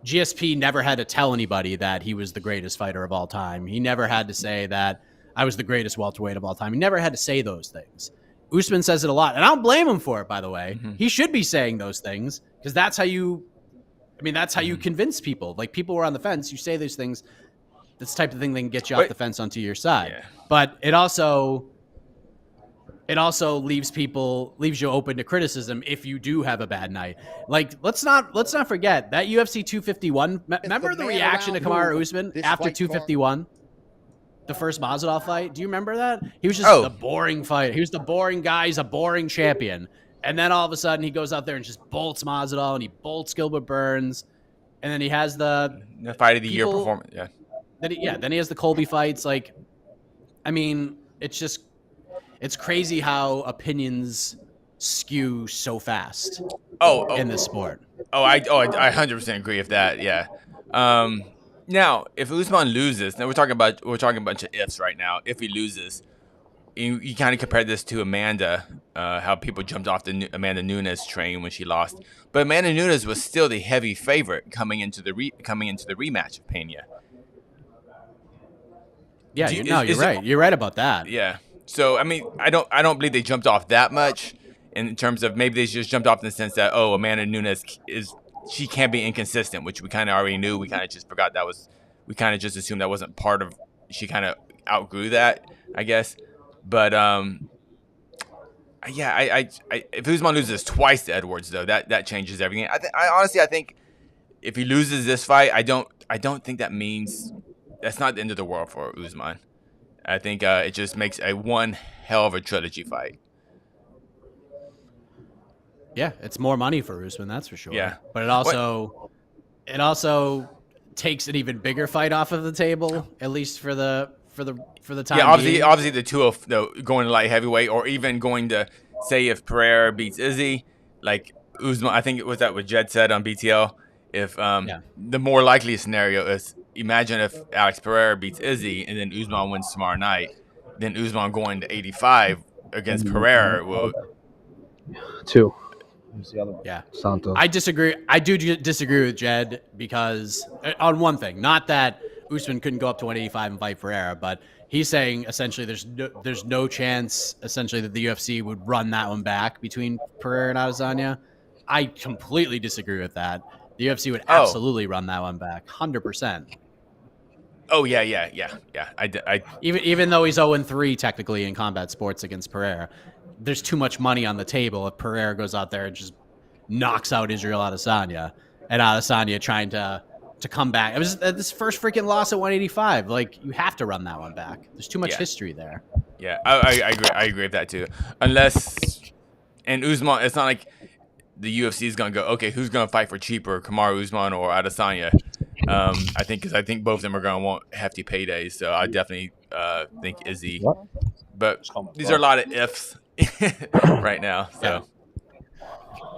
GSP never had to tell anybody that he was the greatest fighter of all time. He never had to say that I was the greatest welterweight of all time. He never had to say those things. Usman says it a lot, and I don't blame him for it, by the way. Mm-hmm. He should be saying those things, because that's how you convince people. People were on the fence. You say those things. That's the type of thing that can get you off the fence onto your side. Yeah. But it also leaves you open to criticism if you do have a bad night. Let's not forget that UFC 251. Remember the reaction to Kamaru Usman after 251? The first Masvidal fight. Do you remember that? He was just the boring fight. He was the boring guy. He's a boring champion. And then all of a sudden he goes out there and just bolts Masvidal, and he bolts Gilbert Burns. And then he has the fight of the year performance. Yeah. Then he has the Colby fights. It's crazy how opinions skew so fast. In this sport. I 100% agree with that. Yeah. Now, if Usman loses, now we're talking a bunch of ifs right now. If he loses, you kind of compare this to Amanda, how people jumped off the Amanda Nunes train when she lost, but Amanda Nunes was still the heavy favorite coming into the rematch of Pena. Yeah, you're right. You're right about that. Yeah. So I mean, I don't believe they jumped off that much in terms of, maybe they just jumped off in the sense that, oh, Amanda Nunes she can't be inconsistent, which we kind of already knew. We kind of just forgot we kind of just assumed that wasn't part of. She kind of outgrew that, I guess. But if Usman loses twice to Edwards, though, that changes everything. I honestly think if he loses this fight, I don't think that means that's not the end of the world for Usman. I think it just makes a one hell of a trilogy fight. Yeah, it's more money for Usman, that's for sure. Yeah, but it also takes an even bigger fight off of the table, at least for the time. Yeah, obviously the two of going to light heavyweight, or even going to, say, if Pereira beats Izzy, like Usman. I think it was that what Jed said on BTL. If the more likely scenario is, imagine if Alex Pereira beats Izzy and then Usman wins tomorrow night, then Usman going to 85 against Pereira will. Two. Who's the other one? Yeah. Santos. I disagree. I do disagree with Jed because on one thing, not that Usman couldn't go up to 185 and fight Pereira, but he's saying essentially there's no chance essentially that the UFC would run that one back between Pereira and Adesanya. I completely disagree with that. The UFC would absolutely run that one back, 100%. Oh yeah. Even though he's 0-3 technically in combat sports against Pereira, there's too much money on the table if Pereira goes out there and just knocks out Israel Adesanya, and Adesanya trying to come back. It was this first freaking loss at 185. Like, you have to run that one back. There's too much history there. Yeah, I agree. I agree with that too. Unless, and Usman, it's not like the UFC is gonna go, okay, who's gonna fight for cheaper, Kamaru Usman or Adesanya? I think both of them are gonna want hefty paydays. So I definitely think Izzy. What? But these are a lot of ifs right now.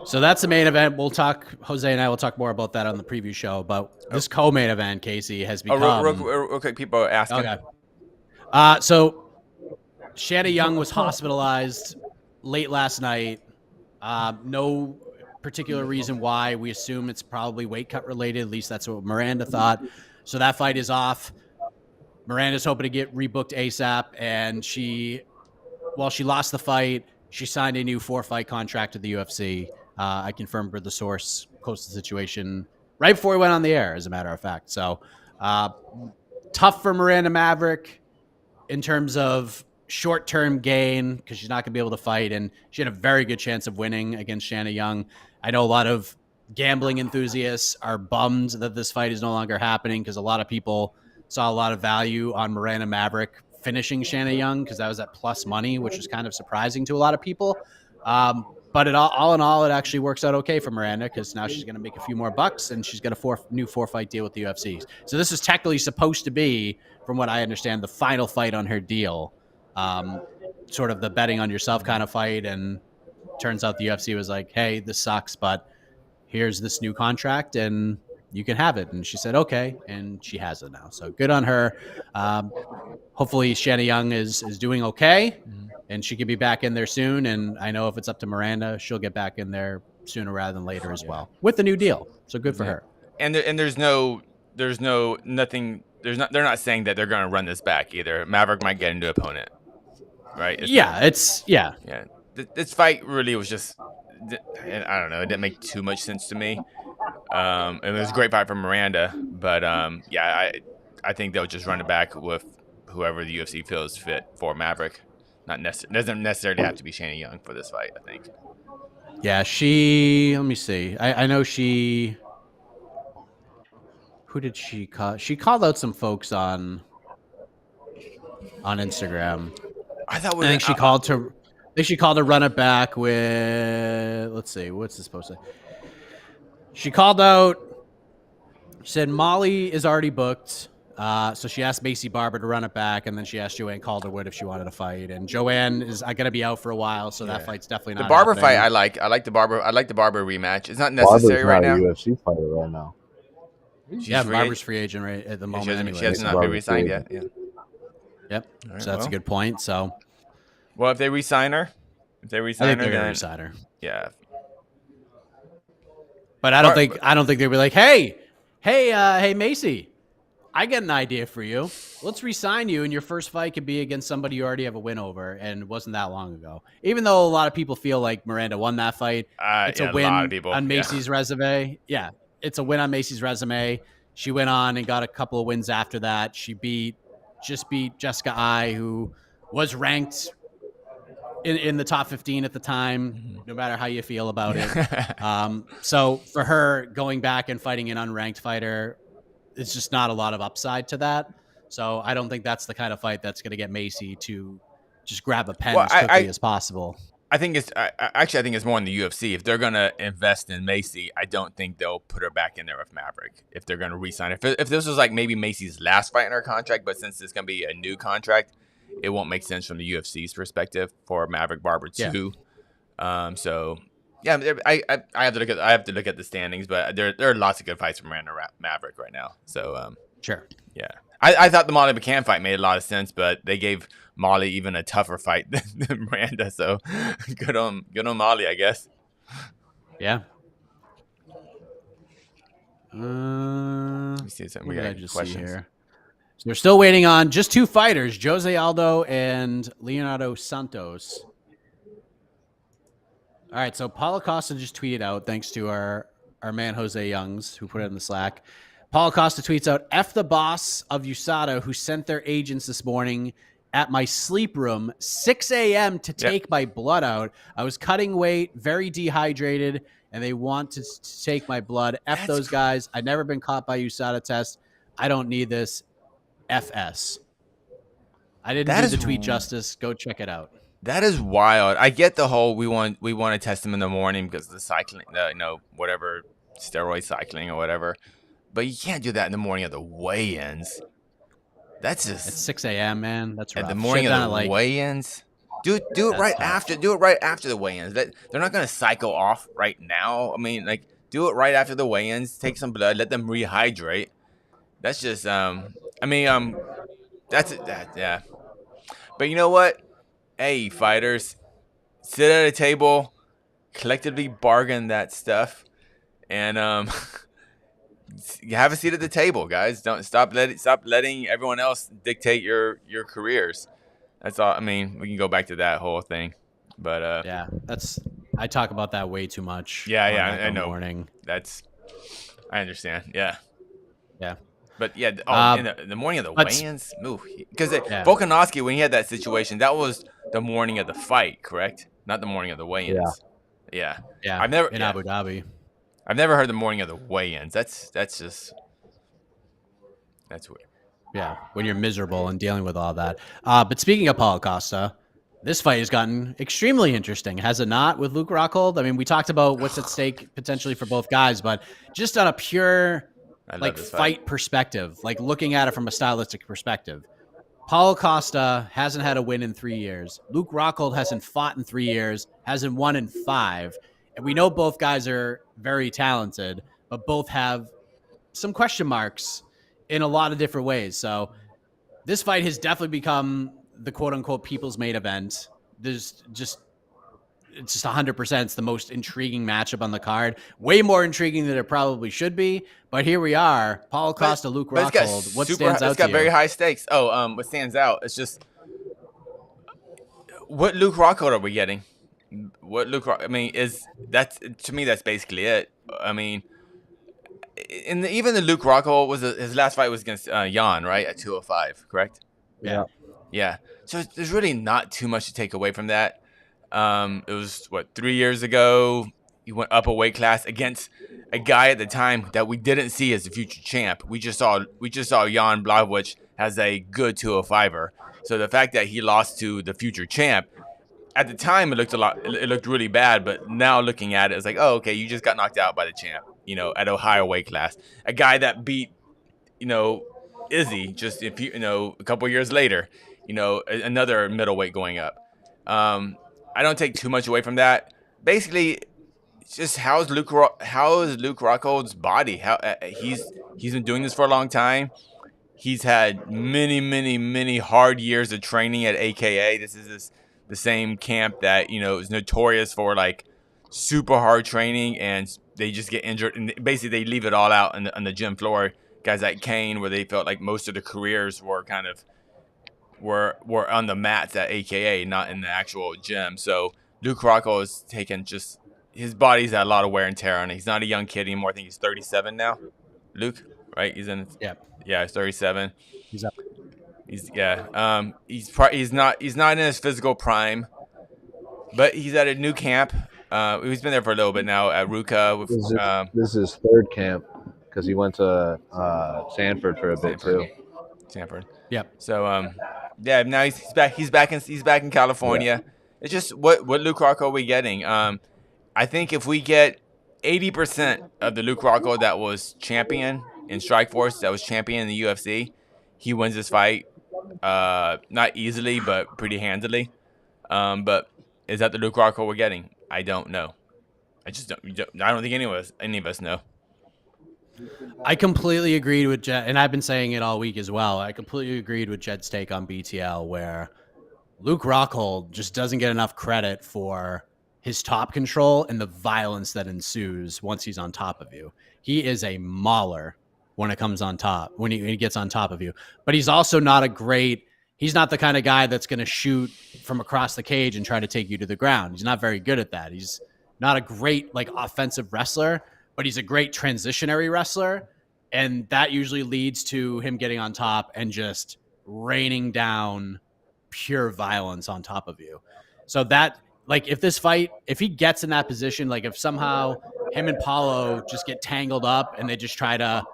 So that's the main event. We'll talk. Jose and I will talk more about that on the preview show. But this co-main event, Casey, has become. Real quick, people are asking. Okay. So Shanna Young was hospitalized late last night. No particular reason why. We assume it's probably weight cut related. At least that's what Miranda thought. So that fight is off. Miranda's hoping to get rebooked ASAP, and she lost the fight, she signed a new 4-fight contract with the UFC. I confirmed with the source close to the situation right before we went on the air, as a matter of fact. So tough for Miranda Maverick in terms of short-term gain because she's not going to be able to fight, and she had a very good chance of winning against Shanna Young. I know a lot of gambling enthusiasts are bummed that this fight is no longer happening because a lot of people saw a lot of value on Miranda Maverick finishing Shanna Young because that was at plus money, which was kind of surprising to a lot of people. But all in all, it actually works out okay for Miranda because now she's going to make a few more bucks and she's got a new 4-fight deal with the UFC. So this is technically supposed to be, from what I understand, the final fight on her deal, sort of the betting on yourself kind of fight. And turns out the UFC was like, hey, this sucks, but here's this new contract and you can have it. And she said, okay. And she has it now. So good on her. Hopefully Shanna Young is doing okay and she could be back in there soon. And I know if it's up to Miranda, she'll get back in there sooner rather than later as well with the new deal. So good for her. And they're not saying that they're going to run this back either. Maverick might get a new opponent, right? Yeah. This fight really was just, I don't know, it didn't make too much sense to me. It was a great fight for Miranda, but I think they'll just run it back with whoever the UFC feels fit for Maverick. Doesn't necessarily have to be Shanna Young for this fight, I think. Yeah, let me see. I know who did she call? She called out some folks on Instagram. I think she called to run it back with, let's see, what's this supposed to say? She called out, she said Molly is already booked. So she asked Macy Barber to run it back, and then she asked Joanne Calderwood if she wanted to fight. And Joanne is going to be out for a while, so that fight's definitely not the Barber happening. fight. I like the Barber rematch. It's not necessary right now. Barber's not a UFC fighter right now. Barber's free agent right at the moment. She has not been re-signed yet. Yeah. Yep. Right, so that's a good point. So, well, if they re-sign her, I think they're going to re-sign her. Yeah. But I don't think they'd be like, hey, Macy, I got an idea for you. Let's re-sign you, and your first fight could be against somebody you already have a win over, and it wasn't that long ago. Even though a lot of people feel like Miranda won that fight, it's a win on Macy's resume. Yeah, it's a win on Macy's resume. She went on and got a couple of wins after that. She just beat Jessica Ai, who was ranked in the top 15 at the time, no matter how you feel about it. So for her going back and fighting an unranked fighter, it's just not a lot of upside to that. So I don't think that's the kind of fight that's going to get Macy to just grab a pen as quickly as possible. I think it's more in the UFC. If they're going to invest in Macy, I don't think they'll put her back in there with Maverick if they're going to re-sign her. If this was like maybe Macy's last fight in her contract, but since it's going to be a new contract, it won't make sense from the UFC's perspective for Maverick Barber too. So yeah, I have to look at the standings, but there are lots of good fights from Miranda Maverick right now. So sure, yeah, I thought the Molly McCann fight made a lot of sense, but they gave Molly even a tougher fight than Miranda. So good on Molly, I guess. Yeah. Let me see something. What We did I got just questions. see here? So we're still waiting on just 2 fighters, Jose Aldo and Leonardo Santos. All right, so Paulo Costa just tweeted out, thanks to our man Jose Youngs, who put it in the Slack. Paulo Costa tweets out, F the boss of USADA who sent their agents this morning at my sleep room, 6 a.m. to take my blood out. I was cutting weight, very dehydrated, and they want to take my blood. F those guys. I've never been caught by USADA test. I don't need this. FS. I didn't do the tweet justice. Go check it out. That is wild. I get the whole we want to test him in the morning because of the cycling, whatever steroid cycling or whatever. But you can't do that in the morning of the weigh-ins. That's just It's 6 a.m., man. That's rough. at the morning of the weigh-ins. Do it right after. Do it right after the weigh-ins. They're not gonna cycle off right now. I mean, like, do it right after the weigh-ins. Take some blood. Let them rehydrate. That's just that's it. Yeah. But you know what? Hey, fighters, sit at a table, collectively bargain that stuff, and have a seat at the table, guys. Don't stop letting everyone else dictate your careers. That's all. I mean, we can go back to that whole thing, but yeah, I talk about that way too much. Yeah, I know. Morning. I understand. Yeah. But yeah, in the morning of the weigh-ins, because Volkanovski, when he had that situation, that was the morning of the fight, correct? Not the morning of the weigh-ins. Yeah. I've never in Abu Dhabi. I've never heard the morning of the weigh-ins. That's weird. Yeah, when you're miserable and dealing with all that. But speaking of Paulo Costa, this fight has gotten extremely interesting, has it not, with Luke Rockhold? I mean, we talked about what's at stake potentially for both guys, but just on a pure fight perspective, like looking at it from a stylistic perspective, Paulo Costa hasn't had a win in 3 years. Luke Rockhold hasn't fought in 3 years, hasn't won in 5. And we know both guys are very talented, but both have some question marks in a lot of different ways. So this fight has definitely become the quote unquote people's main event. It's just 100%. It's the most intriguing matchup on the card. Way more intriguing than it probably should be. But here we are. Paulo Costa, Luke Rockhold. What stands out to you? It's got very high stakes. What stands out? It's just, what Luke Rockhold are we getting? I mean, to me, that's basically it. I mean, even the Luke Rockhold his last fight was against Yanan, right, at 205, correct? Yeah. So there's really not too much to take away from that. It was 3 years ago. He went up a weight class against a guy at the time that we didn't see as the future champ. We just saw Jan Blachowicz as a good 205er. So the fact that he lost to the future champ, at the time it looked really bad, but now looking at it, it's like, oh, okay, you just got knocked out by the champ, at a higher weight class. A guy that beat, Izzy just a couple years later, another middleweight going up. I don't take too much away from that. Basically, it's just how is Luke Rockhold's body? He's been doing this for a long time. He's had many hard years of training at AKA. This is the same camp that is notorious for super hard training, and they just get injured, and basically they leave it all out on the gym floor. Guys like Kane, where they felt like most of their careers were were on the mats at AKA, not in the actual gym. So Luke Rockhold is taking his body's had a lot of wear and tear on it. He's not a young kid anymore. I think he's 37 now. Luke, right? He's 37. He's up. He's not in his physical prime, but he's at a new camp. He's been there for a little bit now at Ruka. This is his third camp because he went to Sanford for a bit too. Sanford. Yep. So now he's back. He's back in California. Yeah. It's just what Luke Rockhold are we getting? I think if we get 80% of the Luke Rockhold that was champion in Strikeforce, that was champion in the UFC, he wins this fight. Not easily, but pretty handily. But is that the Luke Rockhold we're getting? I don't know. I don't think any of us know. I completely agreed with Jet, and I've been saying it all week as well. I completely agreed with Jet's take on BTL, where Luke Rockhold just doesn't get enough credit for his top control and the violence that ensues once he's on top of you. He is a mauler when it comes on top, when he gets on top of you. But he's also not he's not the kind of guy that's going to shoot from across the cage and try to take you to the ground. He's not very good at that. He's not a great like offensive wrestler, but he's a great transitionary wrestler. And that usually leads to him getting on top and just raining down pure violence on top of you. So that, like, if he gets in that position, like if somehow him and Paulo just get tangled up and they just try to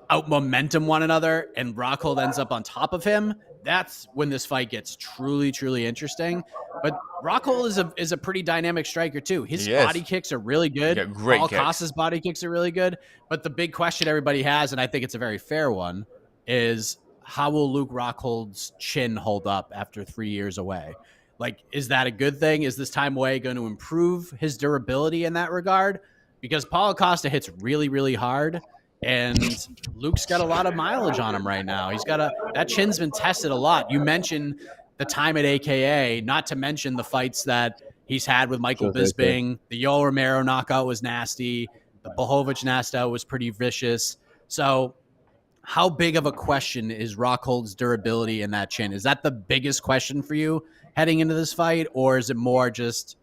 out momentum one another and Rockhold ends up on top of him, that's when this fight gets truly, truly interesting. But Rockhold is a pretty dynamic striker too. His body kicks are really good. Great Paul kicks. Costa's body kicks are really good. But the big question everybody has, and I think it's a very fair one, is how will Luke Rockhold's chin hold up after 3 years away? Like, is that a good thing? Is this time away going to improve his durability in that regard? Because Paulo Costa hits really, really hard. And Luke's got a lot of mileage on him right now. That chin's been tested a lot. You mentioned the time at AKA, not to mention the fights that he's had with Michael Bisping. The Yoel Romero knockout was nasty. The Blachowicz knockout was pretty vicious. So how big of a question is Rockhold's durability in that chin? Is that the biggest question for you heading into this fight? Or is it more just,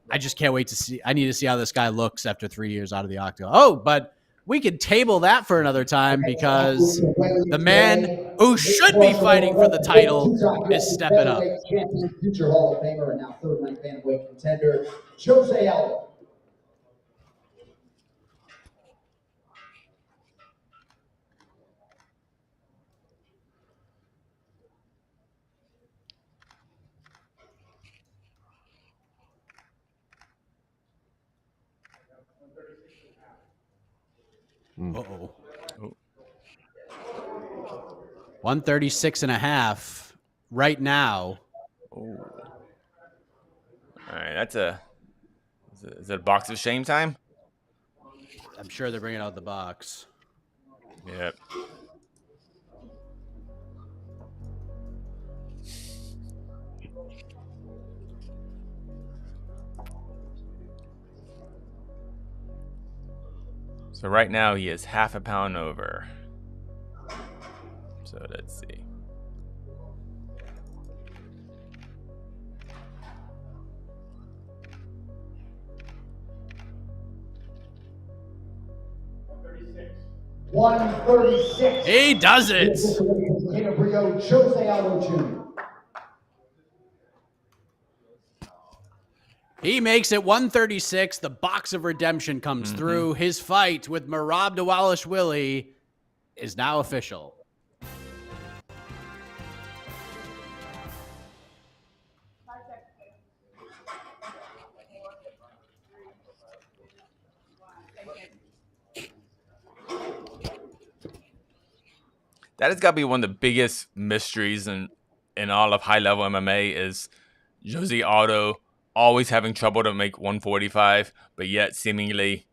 I just can't wait to see, I need to see how this guy looks after 3 years out of the octagon. Oh, but we could table that for another time because the man who should be fighting for the title is stepping up. Future Hall of Famer and now third-ranked bantamweight contender, Jose Aldo. Uh-oh. 136.5 right now. Oh. All right, is it a box of shame time? I'm sure they're bringing out the box. Yep. So right now he is half a pound over. So let's see. $136. He does it. Jose Aldo Jr. He makes it 136. The box of redemption comes through. His fight with Mareb Dvalishvili is now official. That has got to be one of the biggest mysteries in all of high-level MMA is Jose Aldo always having trouble to make 145, but yet seemingly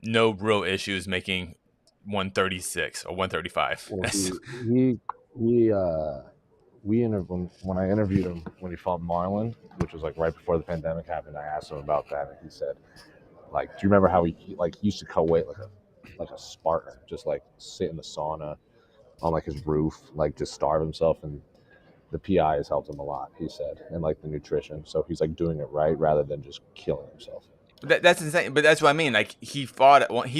no real issues making 136 or 135. Well, when I interviewed him when he fought Marlon, which was like right before the pandemic happened, I asked him about that, and he said, like, do you remember how he used to cut weight like a Spartan, just like sit in the sauna on like his roof, like just starve himself, and the PI has helped him a lot, he said, and like the nutrition. So he's like doing it right rather than just killing himself. That's insane. But that's what I mean. Like he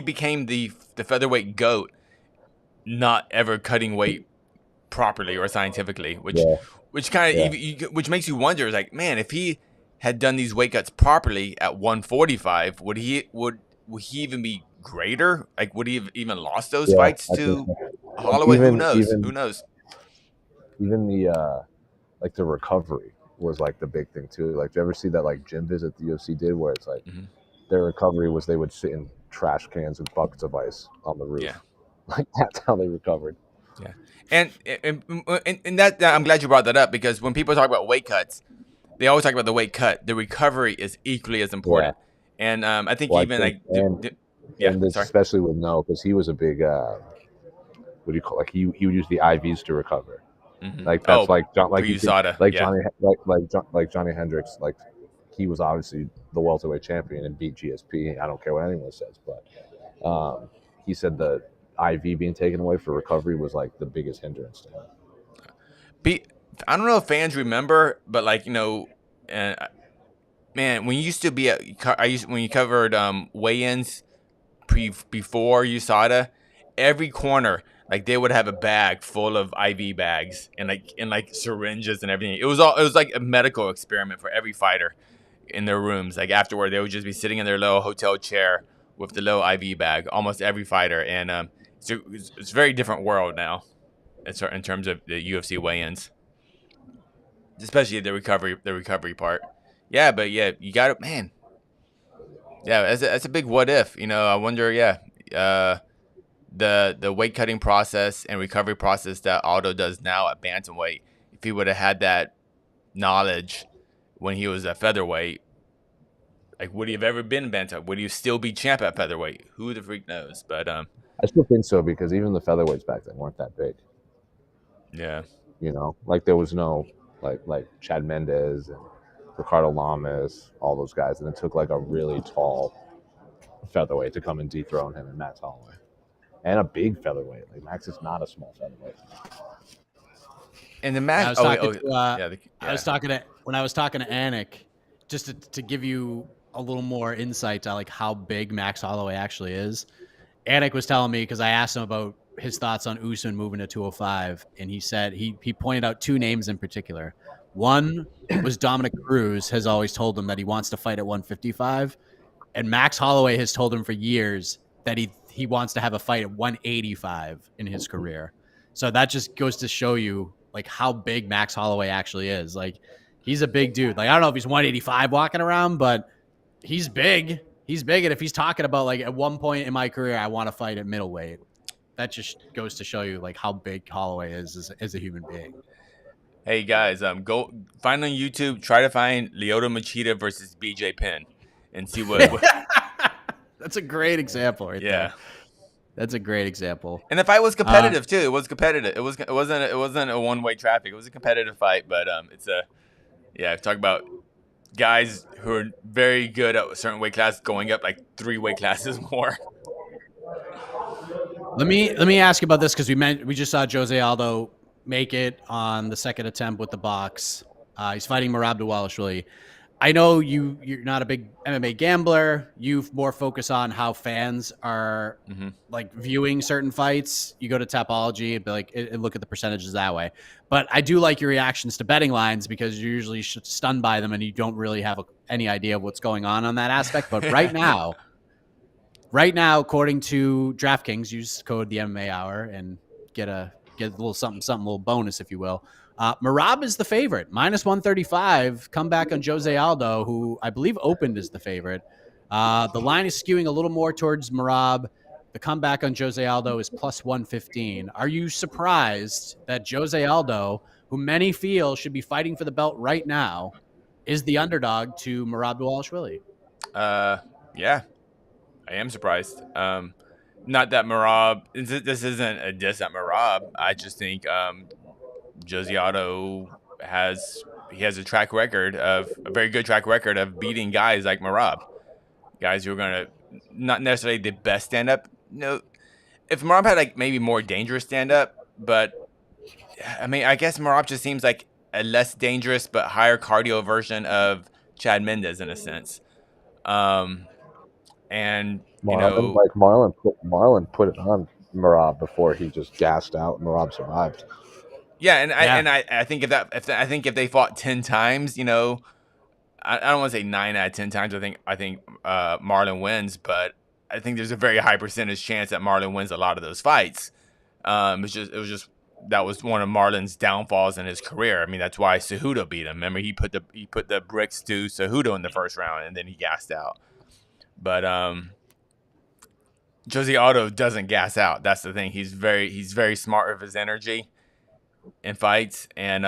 became the featherweight GOAT, not ever cutting weight properly or scientifically, which makes you wonder. Is like, man, if he had done these weight cuts properly at 145, would he even be greater? Like, would he have even lost those fights to Holloway? Who knows? Even the like the recovery was like the big thing too. Like, do you ever see that like gym visit the UFC did where it's like their recovery was they would sit in trash cans with buckets of ice on the roof. Yeah. Like that's how they recovered. Yeah. And that I'm glad you brought that up, because when people talk about weight cuts, they always talk about the weight cut. The recovery is equally as important. Yeah. And I think especially with because he was a big what do you call, like he would use the IVs to recover. Like that's Johnny Hendricks like he was obviously the welterweight champion and beat GSP. I don't care what anyone says, but he said the IV being taken away for recovery was like the biggest hindrance to him. I don't know if fans remember, but like, man, when you used to be when you covered weigh-ins before USADA, every corner, like they would have a bag full of IV bags and like syringes and everything. It was like a medical experiment for every fighter in their rooms. Like afterward, they would just be sitting in their little hotel chair with the little IV bag, almost every fighter. And so it's a very different world now in terms of the UFC weigh-ins, especially the recovery part. Yeah, but yeah, you got it, man. Yeah, that's a big what if. I wonder. Yeah, the weight cutting process and recovery process that Aldo does now at bantamweight. If he would have had that knowledge when he was at featherweight, like would he have ever been bantamweight? Would he still be champ at featherweight? Who the freak knows? But I still think so, because even the featherweights back then weren't that big. Yeah. Like there was no like Chad Mendes and Ricardo Lamas, all those guys, and it took like a really tall featherweight to come and dethrone him, and Max Holloway, and a big featherweight. Like Max is not a small featherweight. And the Max, I was talking to Anik, just to give you a little more insight to like how big Max Holloway actually is. Anik was telling me, because I asked him about his thoughts on Usman moving to 205, and he said he pointed out two names in particular. One was Dominic Cruz has always told him that he wants to fight at 155, and Max Holloway has told him for years that he wants to have a fight at 185 in his career. So that just goes to show you like how big Max Holloway actually is. Like he's a big dude. Like I don't know if he's 185 walking around, but he's big. He's big, and if he's talking about like at one point in my career I want to fight at middleweight, that just goes to show you like how big Holloway is as a human being. Hey guys, go find on YouTube. Try to find Lyoto Machida versus BJ Penn, and see what. That's a great example, right? Yeah, there. That's a great example. And the fight was competitive too. It was competitive. It wasn't a one-way traffic. It was a competitive fight, but talk about guys who are very good at a certain weight class going up like 3 weight classes more. Let me ask you about this, because we just saw Jose Aldo make it on the second attempt with the box. He's fighting Mareb Dvalishvili. I know you're not a big MMA gambler. You more focus on how fans are like viewing certain fights. You go to Tapology and be like, and look at the percentages that way. But I do like your reactions to betting lines, because you're usually stunned by them and you don't really have any idea of what's going on that aspect. But right now, according to DraftKings, use code the MMA Hour and get a little something, a little bonus, if you will. Mareb is the favorite, minus 135. Comeback on Jose Aldo, who I believe opened as the favorite. The line is skewing a little more towards Mareb. The comeback on Jose Aldo is plus 115. Are you surprised that Jose Aldo, who many feel should be fighting for the belt right now, is the underdog to Mareb Dvalishvili? Yeah, I am surprised. Not that Mareb, this isn't a diss at Mareb. I just think Jose Aldo has a very good track record of beating guys like Mareb, guys who are gonna not necessarily the best stand up. No, if Mareb had like maybe more dangerous stand up, but I mean I guess Mareb just seems like a less dangerous but higher cardio version of Chad Mendes in a sense. And Marlon put it on Mareb before he just gassed out. Mareb survived. Yeah, and I think if they fought 10 times, I don't want to say 9 out of 10 times. I think Marlon wins, but I think there's a very high percentage chance that Marlon wins a lot of those fights. It was just that was one of Marlon's downfalls in his career. I mean, that's why Cejudo beat him. Remember, he put the bricks to Cejudo in the first round, and then he gassed out. But Jose Aldo doesn't gas out. That's the thing. He's very smart with his energy in fights, and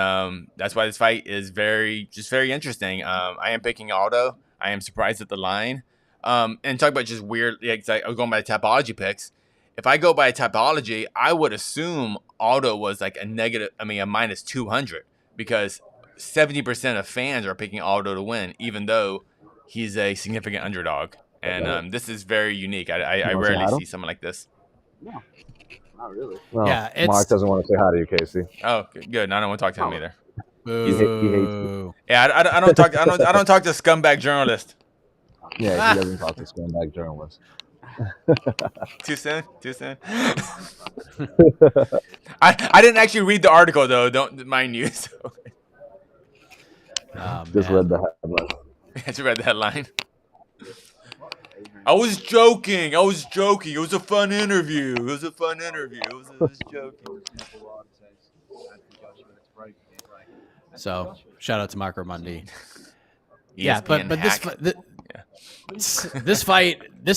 that's why this fight is very interesting. I am picking Aldo. I am surprised at the line. And talk about just weird. I was going by the Tapology picks. If I go by Tapology, I would assume Aldo was like a minus 200, because 70% of fans are picking Aldo to win, even though he's a significant underdog. And this is very unique. I rarely see someone like this. No, not really. Well, Yeah, Mark doesn't want to say hi to you, Casey. Oh, good. I don't want to talk to him either. He hates you. Yeah, I don't talk. I don't talk to scumbag journalists. Yeah, he doesn't talk to scumbag journalists. Too soon. I didn't actually read the article though. Don't mind you. So. Just read the headline. I just read the headline. I was joking. It was a fun interview. I was joking. So shout out to Marco Mundi. ESPN This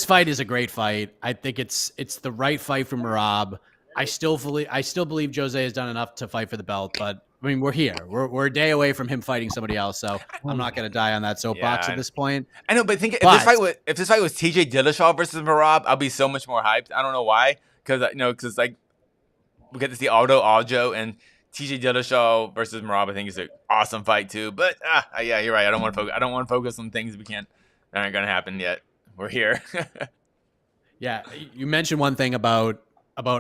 fight is a great fight. I think it's the right fight for Mareb. I still believe Jose has done enough to fight for the belt, but I mean we're here. We're a day away from him fighting somebody else, so I'm not going to die on that soapbox at this point. I know, but if this fight was TJ Dillashaw versus Mareb, I'll be so much more hyped. I don't know why, because like we get to see Aldo and TJ Dillashaw versus Mareb. I think is an awesome fight too. But yeah, you're right. I don't want to focus on things that aren't going to happen yet. We're here. Yeah, you mentioned one thing about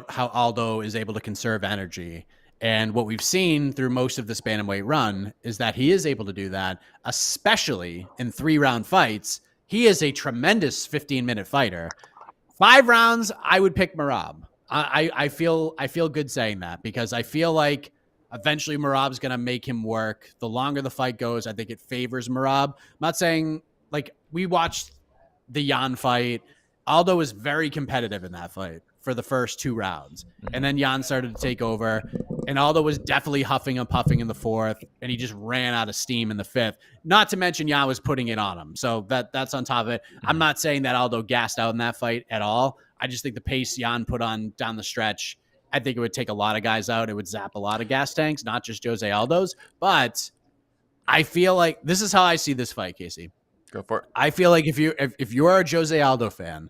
how Aldo is able to conserve energy. And what we've seen through most of this bantamweight run is that he is able to do that, especially in 3-round fights. He is a tremendous 15-minute fighter. 5 rounds, I would pick Mareb. I feel good saying that because I feel like eventually Mareb's going to make him work. The longer the fight goes, I think it favors Mareb. I'm not saying, like, we watched the Yanan fight. Aldo was very competitive in that fight for the first 2 rounds. And then Yanan started to take over. And Aldo was definitely huffing and puffing in the 4th. And he just ran out of steam in the 5th. Not to mention Yanan was putting it on him. So that's on top of it. I'm not saying that Aldo gassed out in that fight at all. I just think the pace Yanan put on down the stretch, I think it would take a lot of guys out. It would zap a lot of gas tanks, not just Jose Aldo's. But I feel like this is how I see this fight, Casey. Go for it. I feel like if you're a Jose Aldo fan,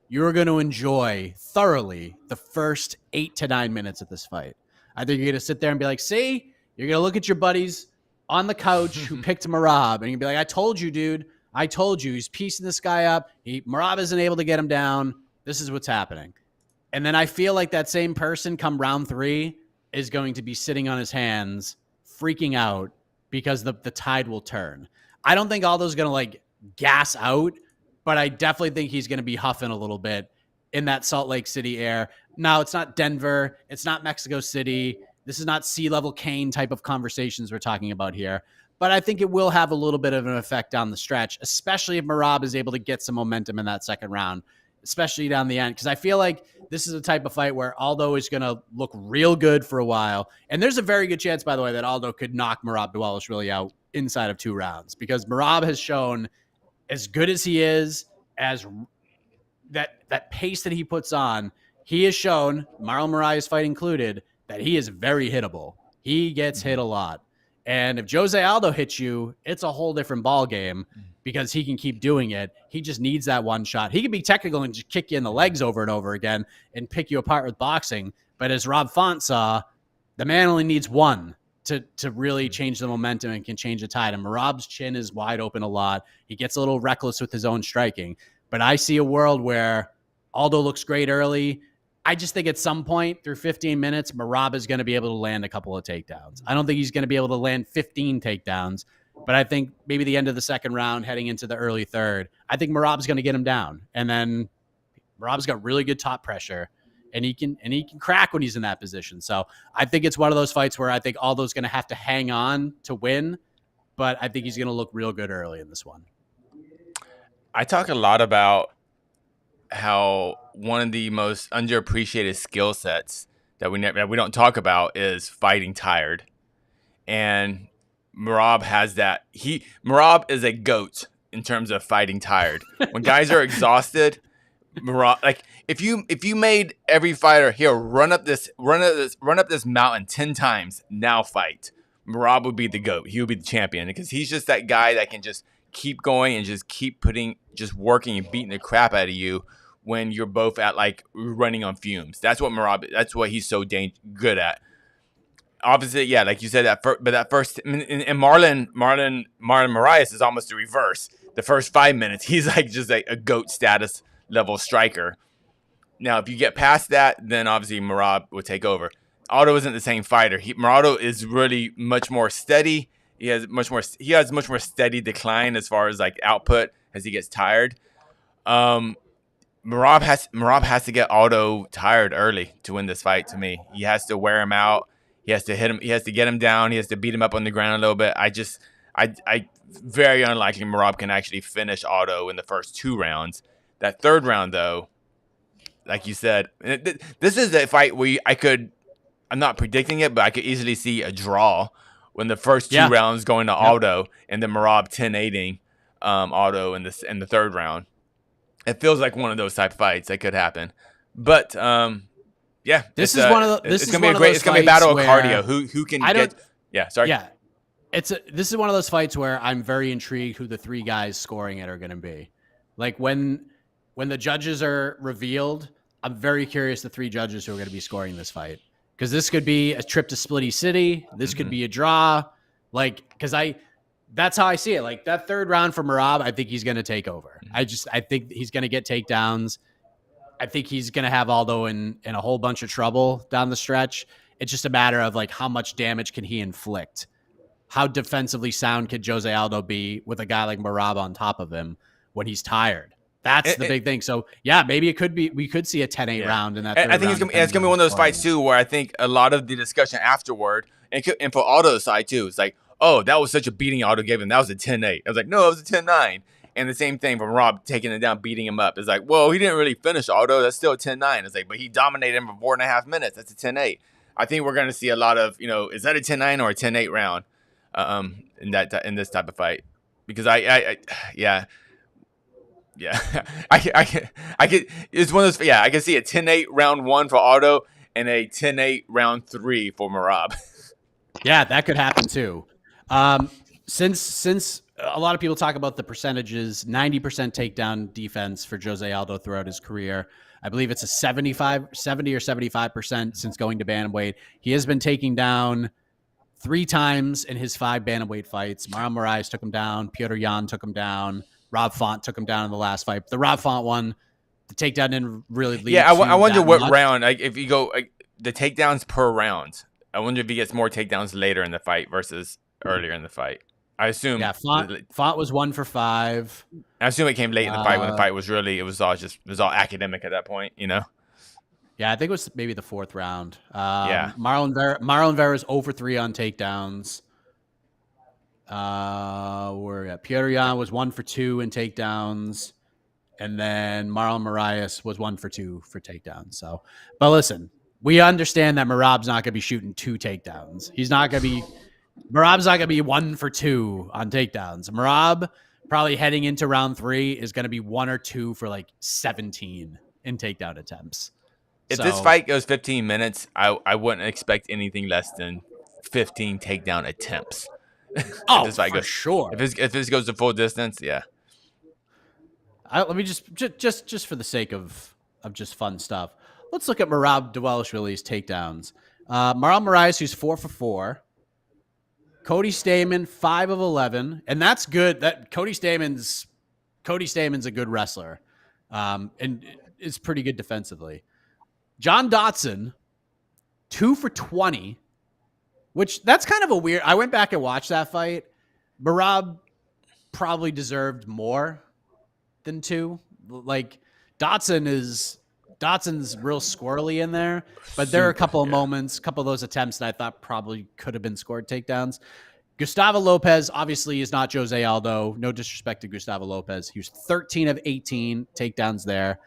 you're going to enjoy thoroughly the first 8 to 9 minutes of this fight. I think you're going to sit there and be like, see, you're going to look at your buddies on the couch who picked Mareb, and you'll be like, I told you, dude. I told you. He's piecing this guy up. Mareb isn't able to get him down. This is what's happening. And then I feel like that same person come round 3 is going to be sitting on his hands, freaking out because the tide will turn. I don't think Aldo's going to like gas out, but I definitely think he's going to be huffing a little bit in that Salt Lake City air. Now, it's not Denver. It's not Mexico City. This is not sea-level Kane type of conversations we're talking about here. But I think it will have a little bit of an effect down the stretch, especially if Mareb is able to get some momentum in that second round, especially down the end. Because I feel like this is a type of fight where Aldo is going to look real good for a while. And there's a very good chance, by the way, that Aldo could knock Mareb Dvalishvili out inside of 2 rounds. Because Mareb has shown, as good as he is, as that pace that he puts on, he has shown, Marlon Moraes fight included, that he is very hittable. He gets hit a lot. And if Jose Aldo hits you, it's a whole different ball game because he can keep doing it. He just needs that one shot. He can be technical and just kick you in the legs over and over again and pick you apart with boxing. But as Rob Font saw, the man only needs one to really change the momentum and can change the tide. And Mareb's chin is wide open a lot. He gets a little reckless with his own striking. But I see a world where Aldo looks great early. I just think at some point through 15 minutes, Mareb is going to be able to land a couple of takedowns. I don't think he's going to be able to land 15 takedowns, but I think maybe the end of the second round, heading into the early third, I think Mareb's going to get him down. And then Mareb's got really good top pressure, and he can crack when he's in that position. So I think it's one of those fights where I think Aldo's going to have to hang on to win, but I think he's going to look real good early in this one. I talk a lot about how one of the most underappreciated skill sets that we don't talk about is fighting tired, and Mareb has that. Mareb is a goat in terms of fighting tired. When guys are exhausted, Mareb, like if you made every fighter here run up this mountain 10 times, now fight, Mareb would be the GOAT. He would be the champion because he's just that guy that can just keep going and just keep working and beating the crap out of you when you're both at like running on fumes. That's what Mareb, that's what he's so good at. obviously, yeah, like you said, but that first, and Marlon Moraes is almost the reverse. The first 5 minutes, he's like just like a GOAT status level striker. Now, if you get past that, then obviously Mareb will take over. Aldo isn't the same fighter. Marado is really much more steady. He has much more steady decline as far as like output as he gets tired. Mareb has to get Aldo tired early to win this fight. To me, he has to wear him out. He has to hit him. He has to get him down. He has to beat him up on the ground a little bit. I very unlikely Mareb can actually finish Aldo in the first 2 rounds. That third round, though, like you said, this is a fight where I'm not predicting it, but I could easily see a draw when the first 2 rounds going to Aldo and then Mareb 10-8ing Aldo in the third round. It feels like one of those type of fights that could happen. But yeah, this is one of the. It's gonna be it's gonna be a battle of cardio. Who can get? Yeah, sorry. Yeah, this is one of those fights where I'm very intrigued who the 3 guys scoring it are going to be. Like when the judges are revealed, I'm very curious the 3 judges who are going to be scoring this fight, because this could be a trip to Splitty City. This could be a draw. Like, because that's how I see it. Like that third round for Mareb, I think he's going to take over. I think he's going to get takedowns. I think he's going to have Aldo in a whole bunch of trouble down the stretch. It's just a matter of like how much damage can he inflict? How defensively sound could Jose Aldo be with a guy like Mareb on top of him when he's tired? That's the big thing. So yeah, maybe we could see a 10-8 round in that. I think it's gonna be one of those fights too, where I think a lot of the discussion afterward, and for Aldo's side too, it's like, oh, that was such a beating Aldo gave him. That was a 10-8. I was like, no, it was a 10-9. And the same thing from Mareb taking it down, beating him up. It's like, well, he didn't really finish Aldo. That's still a 10-9. It's like, but he dominated him for 4.5 minutes. That's a 10-8. I think we're going to see a lot of, is that a 10-9 or a 10-8 round in this type of fight? Because I could, it's one of those, I can see a 10-8 round 1 for Aldo and a 10-8 round 3 for Mareb. Yeah, that could happen too. Since a lot of people talk about the percentages, 90% takedown defense for Jose Aldo throughout his career. I believe it's a 70 or 75% since going to bantamweight. He has been taking down 3 times in his 5 bantamweight fights. Marlon Moraes took him down. Petr Yan took him down. Rob Font took him down in the last fight. The Rob Font one, the takedown didn't really lead. Yeah, I wonder what much. round. Like if you go the takedowns per round. I wonder if he gets more takedowns later in the fight versus earlier in the fight. I assume. Yeah, Font was 1 for 5. I assume it came late in the fight when the fight was really it was all academic at that point, Yeah, I think it was maybe the 4th round. Marlon Vera's 0 for 3 on takedowns. Petr Yan was 1 for 2 in takedowns, and then Marlon Moraes was 1 for 2 for takedowns. So, but listen, we understand that Mareb's not going to be shooting 2 takedowns. Mareb's not going to be 1 for 2 on takedowns. Mareb probably heading into round 3 is going to be 1 or 2 for like 17 in takedown attempts. If this fight goes 15 minutes, I wouldn't expect anything less than 15 takedown attempts. Oh, this fight sure. If this goes to full distance, yeah. Let me just for the sake of just fun stuff, let's look at Mareb Dvalishvili's takedowns. Marlon Moraes, who's 4 for 4. Cody Stamann, 5 of 11, and that's good. That Cody Stamann's a good wrestler, and is pretty good defensively. John Dotson, 2 for 20, which that's kind of a weird. I went back and watched that fight. Mareb probably deserved more than 2. Like Dotson's real squirrely in there, but there are a couple of moments, a couple of those attempts that I thought probably could have been scored takedowns. Gustavo Lopez obviously is not Jose Aldo. No disrespect to Gustavo Lopez. He was 13 of 18 takedowns there.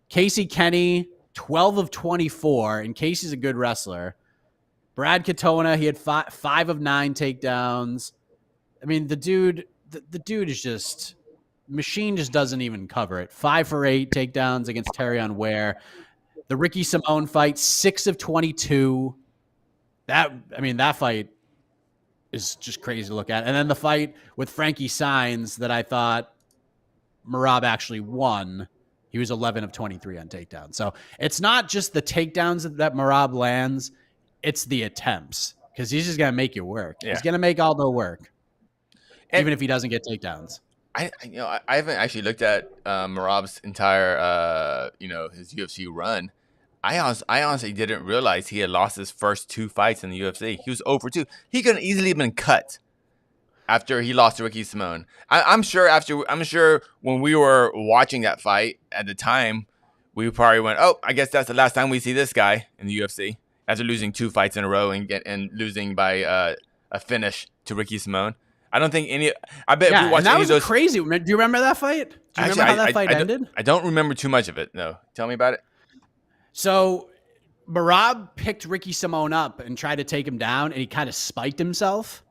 Casey Kenny, 12 of 24, and Casey's a good wrestler. Brad Katona, he had 5 of 9 takedowns. I mean, the dude is just... Machine just doesn't even cover it. 5 for 8 takedowns against Terrion Ware. The Ricky Simone fight, 6 of 22. That fight is just crazy to look at. And then the fight with Frankie Saenz that I thought Mareb actually won. He was 11 of 23 on takedowns. So it's not just the takedowns that Mareb lands, it's the attempts. because he's just gonna make you work. Yeah. He's gonna make Aldo work, And- even if he doesn't get takedowns. I haven't actually looked at Marab's entire his UFC run. I honestly didn't realize he had lost his first 2 fights in the UFC. He was 0-2. He could have easily been cut after he lost to Ricky Simón. I'm sure when we were watching that fight at the time, we probably went, "Oh, I guess that's the last time we see this guy in the UFC." After losing 2 fights in a row and losing by a finish to Ricky Simón. I don't think any. I bet if we watched and that any was of those, crazy. Do you remember that fight? Do you remember how that fight ended? I don't remember too much of it. No, tell me about it. So Mareb picked Ricky Simón up and tried to take him down, and he kind of spiked himself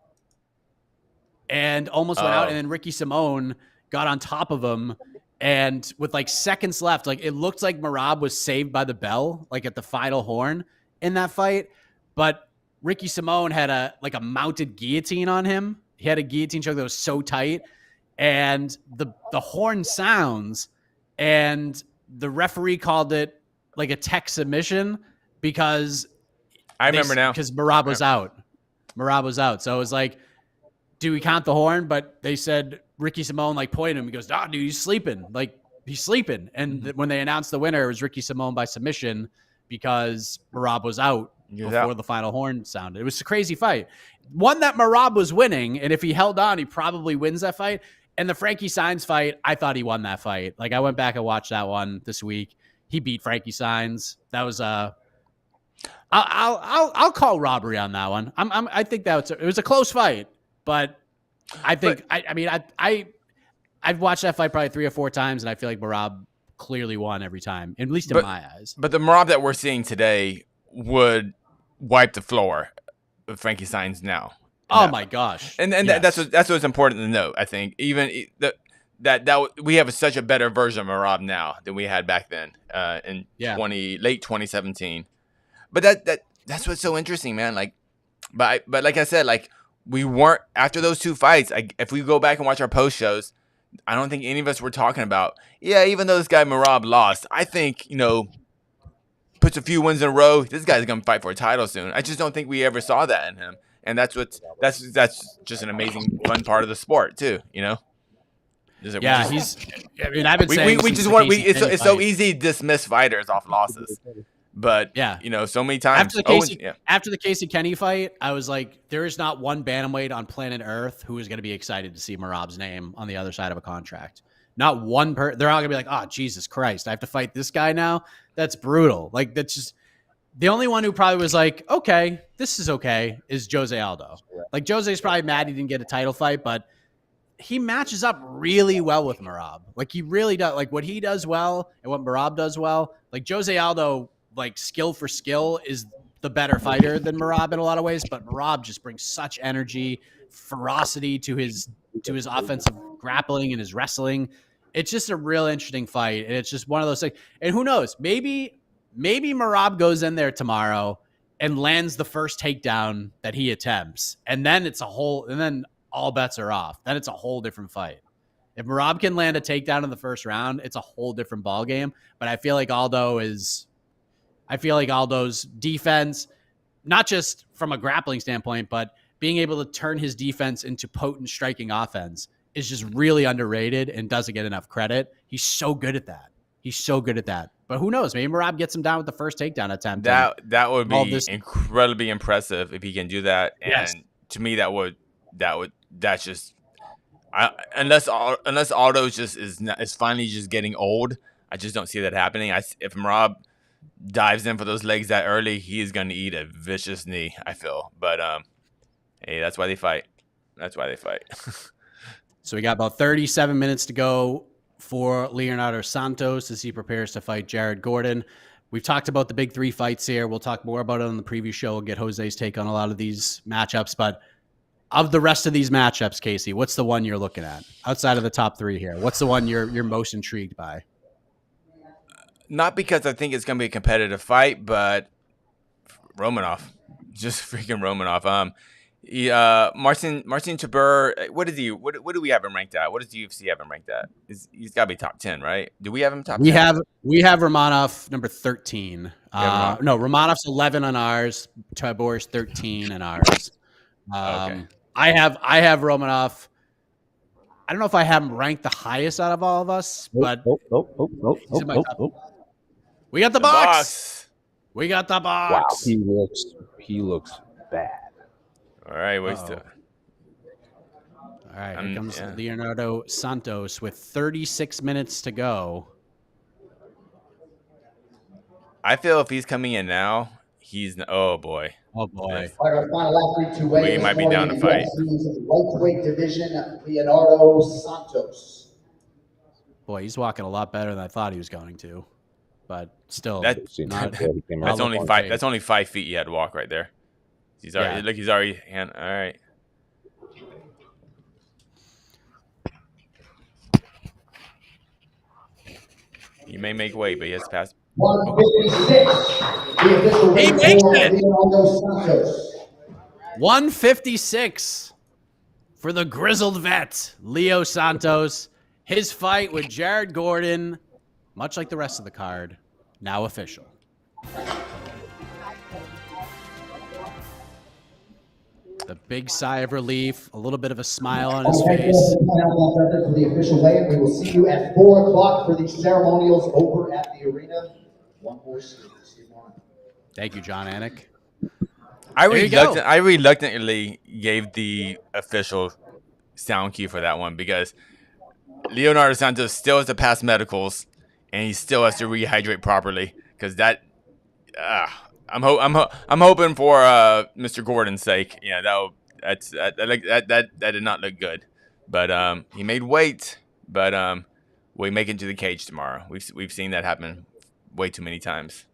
and almost went out. And then Ricky Simón got on top of him, and with like seconds left, like it looked like Mareb was saved by the bell, like at the final horn in that fight. But Ricky Simón had a mounted guillotine on him. He had a guillotine choke that was so tight, and the horn sounds, and the referee called it like a tech submission because I remember now because Mareb was out. Mareb was out, so it was like, do we count the horn? But they said Ricky Simón like pointed him. He goes, "Ah, dude, he's sleeping. Like he's sleeping." And when they announced the winner, it was Ricky Simón by submission because Mareb was out before the final horn sounded. It was a crazy fight. One that Mareb was winning, and if he held on, he probably wins that fight. And the Frankie Saenz fight, I thought he won that fight. Like I went back and watched that one this week. He beat Frankie Saenz. That was I'll call robbery on that one. I think that it was a close fight, but I think I've watched that fight probably 3 or 4 times, and I feel like Mareb clearly won every time, at least in my eyes. But the Mareb that we're seeing today would wipe the floor of Frankie Saenz now. Oh my gosh! And yes. that's what's important to note. I think even that we have such a better version of Mareb now than we had back then in late 2017. But that's what's so interesting, man. Like, but like I said, like we weren't after those 2 fights. If we go back and watch our post shows, I don't think any of us were talking about. Yeah, even though this guy Mareb lost, I think puts a few wins in a row. This guy's gonna fight for a title soon. I just don't think we ever saw that in him, and that's just an amazing fun part of the sport too. Yeah, he's. I mean, I've been saying we just want it's so easy to dismiss fighters off losses, but so many times after the Casey Kenny fight, I was like, there is not one bantamweight on planet Earth who is going to be excited to see Mareb's name on the other side of a contract. Not one they're all gonna be like, oh, Jesus Christ, I have to fight this guy now? That's brutal. Like, that's just the only one who probably was like, okay, this is okay, is Jose Aldo. Like, Jose's probably mad he didn't get a title fight, but he matches up really well with Mareb. Like, he really does. Like, what he does well and what Mareb does well, like, Jose Aldo, like, skill for skill is the better fighter than Mareb in a lot of ways, but Mareb just brings such energy, ferocity to his offensive grappling and his wrestling. It's just a real interesting fight, and it's just one of those things. And who knows? Maybe Mareb goes in there tomorrow and lands the first takedown that he attempts, and then then all bets are off. Then it's a whole different fight. If Mareb can land a takedown in the first round, it's a whole different ball game. But I feel like Aldo's defense, not just from a grappling standpoint, but being able to turn his defense into potent striking offense, is just really underrated and doesn't get enough credit. He's so good at that. But who knows? Maybe Mareb gets him down with the first takedown attempt. That would be incredibly impressive if he can do that. And to me, that's just unless Aldo just is finally just getting old. I just don't see that happening. If Mareb dives in for those legs that early, he is going to eat a vicious knee, I feel. But hey, that's why they fight. So we got about 37 minutes to go for Leonardo Santos as he prepares to fight Jared Gordon. We've talked about the big 3 fights here. We'll talk more about it on the preview show. We'll get Jose's take on a lot of these matchups. But of the rest of these matchups, Casey, what's the one you're looking at outside of the top 3 here? What's the one you're most intrigued by? Not because I think it's going to be a competitive fight, but Romanov. Just freaking Romanov. Marcin Tybura. What is he? What do we have him ranked at? What does the UFC have him ranked at? He's got to be top 10, right? Do we have him top 10? We have Romanov number 13. No, Romanov's 11 on ours. Tybur's 13 on ours. Okay. I have Romanov. I don't know if I have him ranked the highest out of all of us, but he's in my top. We got the box. We got the box. Wow, he looks bad. All right, wait still. All right, here comes Leonardo Santos with 36 minutes to go. I feel if he's coming in now, he's oh boy. Oh boy. All right, our final athlete to weigh We might be down to fight. Lightweight division, Leonardo Santos. Boy, he's walking a lot better than I thought he was going to, but still, That's only 5 feet you had to walk right there. He's already all right. He may make weight, but he has to pass. 156. He makes it. Leonardo Santos. 156 for the grizzled vet, Leo Santos. His fight with Jared Gordon, much like the rest of the card, now official. The big sigh of relief, a little bit of a smile on his face. For the official weigh-in, we will see you at 4 o'clock for the ceremonials over at the arena. One more series. Thank you, John Anik. I reluctantly gave the official sound cue for that one because Leonardo Santos still has to pass medicals and he still has to rehydrate properly because that. I'm hoping for Mr. Gordon's sake. Yeah, that did not look good, but he made weight. But we make it to the cage tomorrow. We've seen that happen way too many times.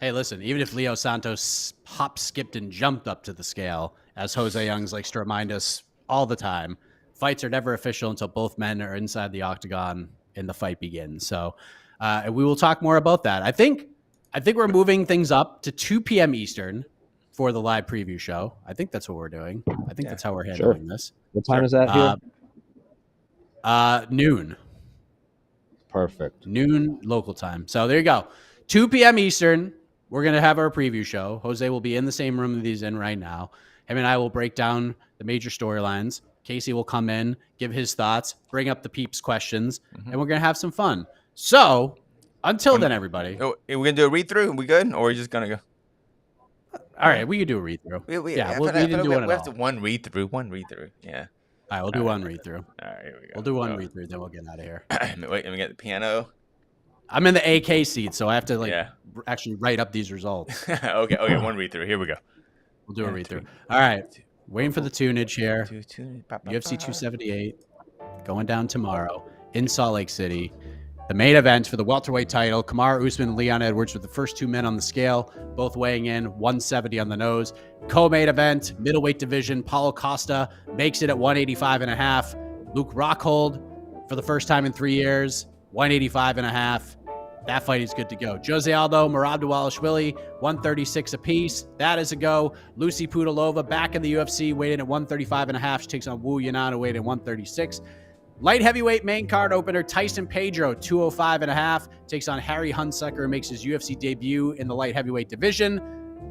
Hey, listen, even if Leo Santos hopped, skipped, and jumped up to the scale, as Jose Youngs likes to remind us all the time, fights are never official until both men are inside the octagon and the fight begins. So we will talk more about that. I think we're moving things up to 2 p.m. Eastern for the live preview show. I think that's what we're doing. I think that's how we're handling this. What time is that here? Noon. Perfect. Noon local time. So there you go. 2 p.m. Eastern. We're going to have our preview show. Jose will be in the same room that he's in right now. Him and I will break down the major storylines. Casey will come in, give his thoughts, bring up the peeps' questions, and we're going to have some fun. So, until then, everybody. Oh, we're going to do a read-through? Are we good? Or are we just going to go? All right, we can do a read-through. We didn't do it at all. One read-through. Yeah. All right, we'll do one read-through. All right, here we go. We'll do one read-through, then we'll get out of here. Wait, let me get the piano. I'm in the AK seat, so I have to actually write up these results. Okay, one read-through. Here we go. We'll do a read-through. All right, waiting for the tunage here. UFC 278 going down tomorrow in Salt Lake City. The main event for the welterweight title, Kamaru Usman and Leon Edwards were the first 2 men on the scale, both weighing in 170 on the nose. Co-main event, middleweight division, Paulo Costa makes it at 185.5. Luke Rockhold, for the first time in 3 years, 185.5. That fight is good to go. Jose Aldo, Mareb Dvalishvili, 136 apiece. That is a go. Lucie Pudilová back in the UFC, weighed in at 135.5. She takes on Yanan, weighed in 136. Light heavyweight main card opener, Tyson Pedro, 205.5. Takes on Harry Hunsucker, makes his UFC debut in the light heavyweight division.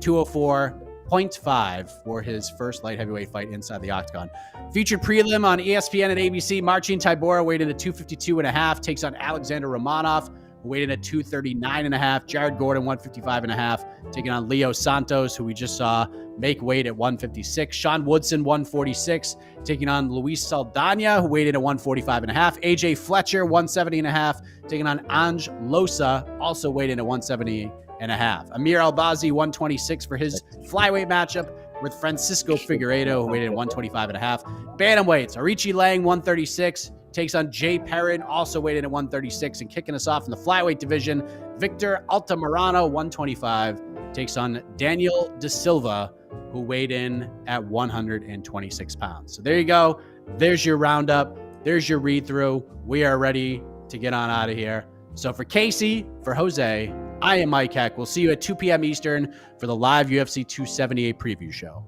204.5 for his first light heavyweight fight inside the octagon. Featured prelim on ESPN and ABC, Marcin Tybura weighed in at 252.5. Takes on Alexander Romanov, who weighed in at 239.5. Jared Gordon, 155.5. Taking on Leo Santos, who we just saw make weight at 156. Sean Woodson, 146. Taking on Luis Saldaña, who weighed in at 145.5. AJ Fletcher, 170.5. Taking on Ange Loosa, also weighed in at 170.5. Amir Al-Bazi, 126 for his flyweight matchup with Francisco Figueiredo, who weighed in at 125.5. Bantamweights, Arichi Lang, 136. Takes on Jay Perrin, also weighed in at 136. And kicking us off in the flyweight division, Victor Altamirano, 125. Takes on Daniel De Silva, who weighed in at 126 pounds. So there you go. There's your roundup. There's your read-through. We are ready to get on out of here. So for Casey, for Jose, I am Mike Heck. We'll see you at 2 p.m. Eastern for the live UFC 278 preview show.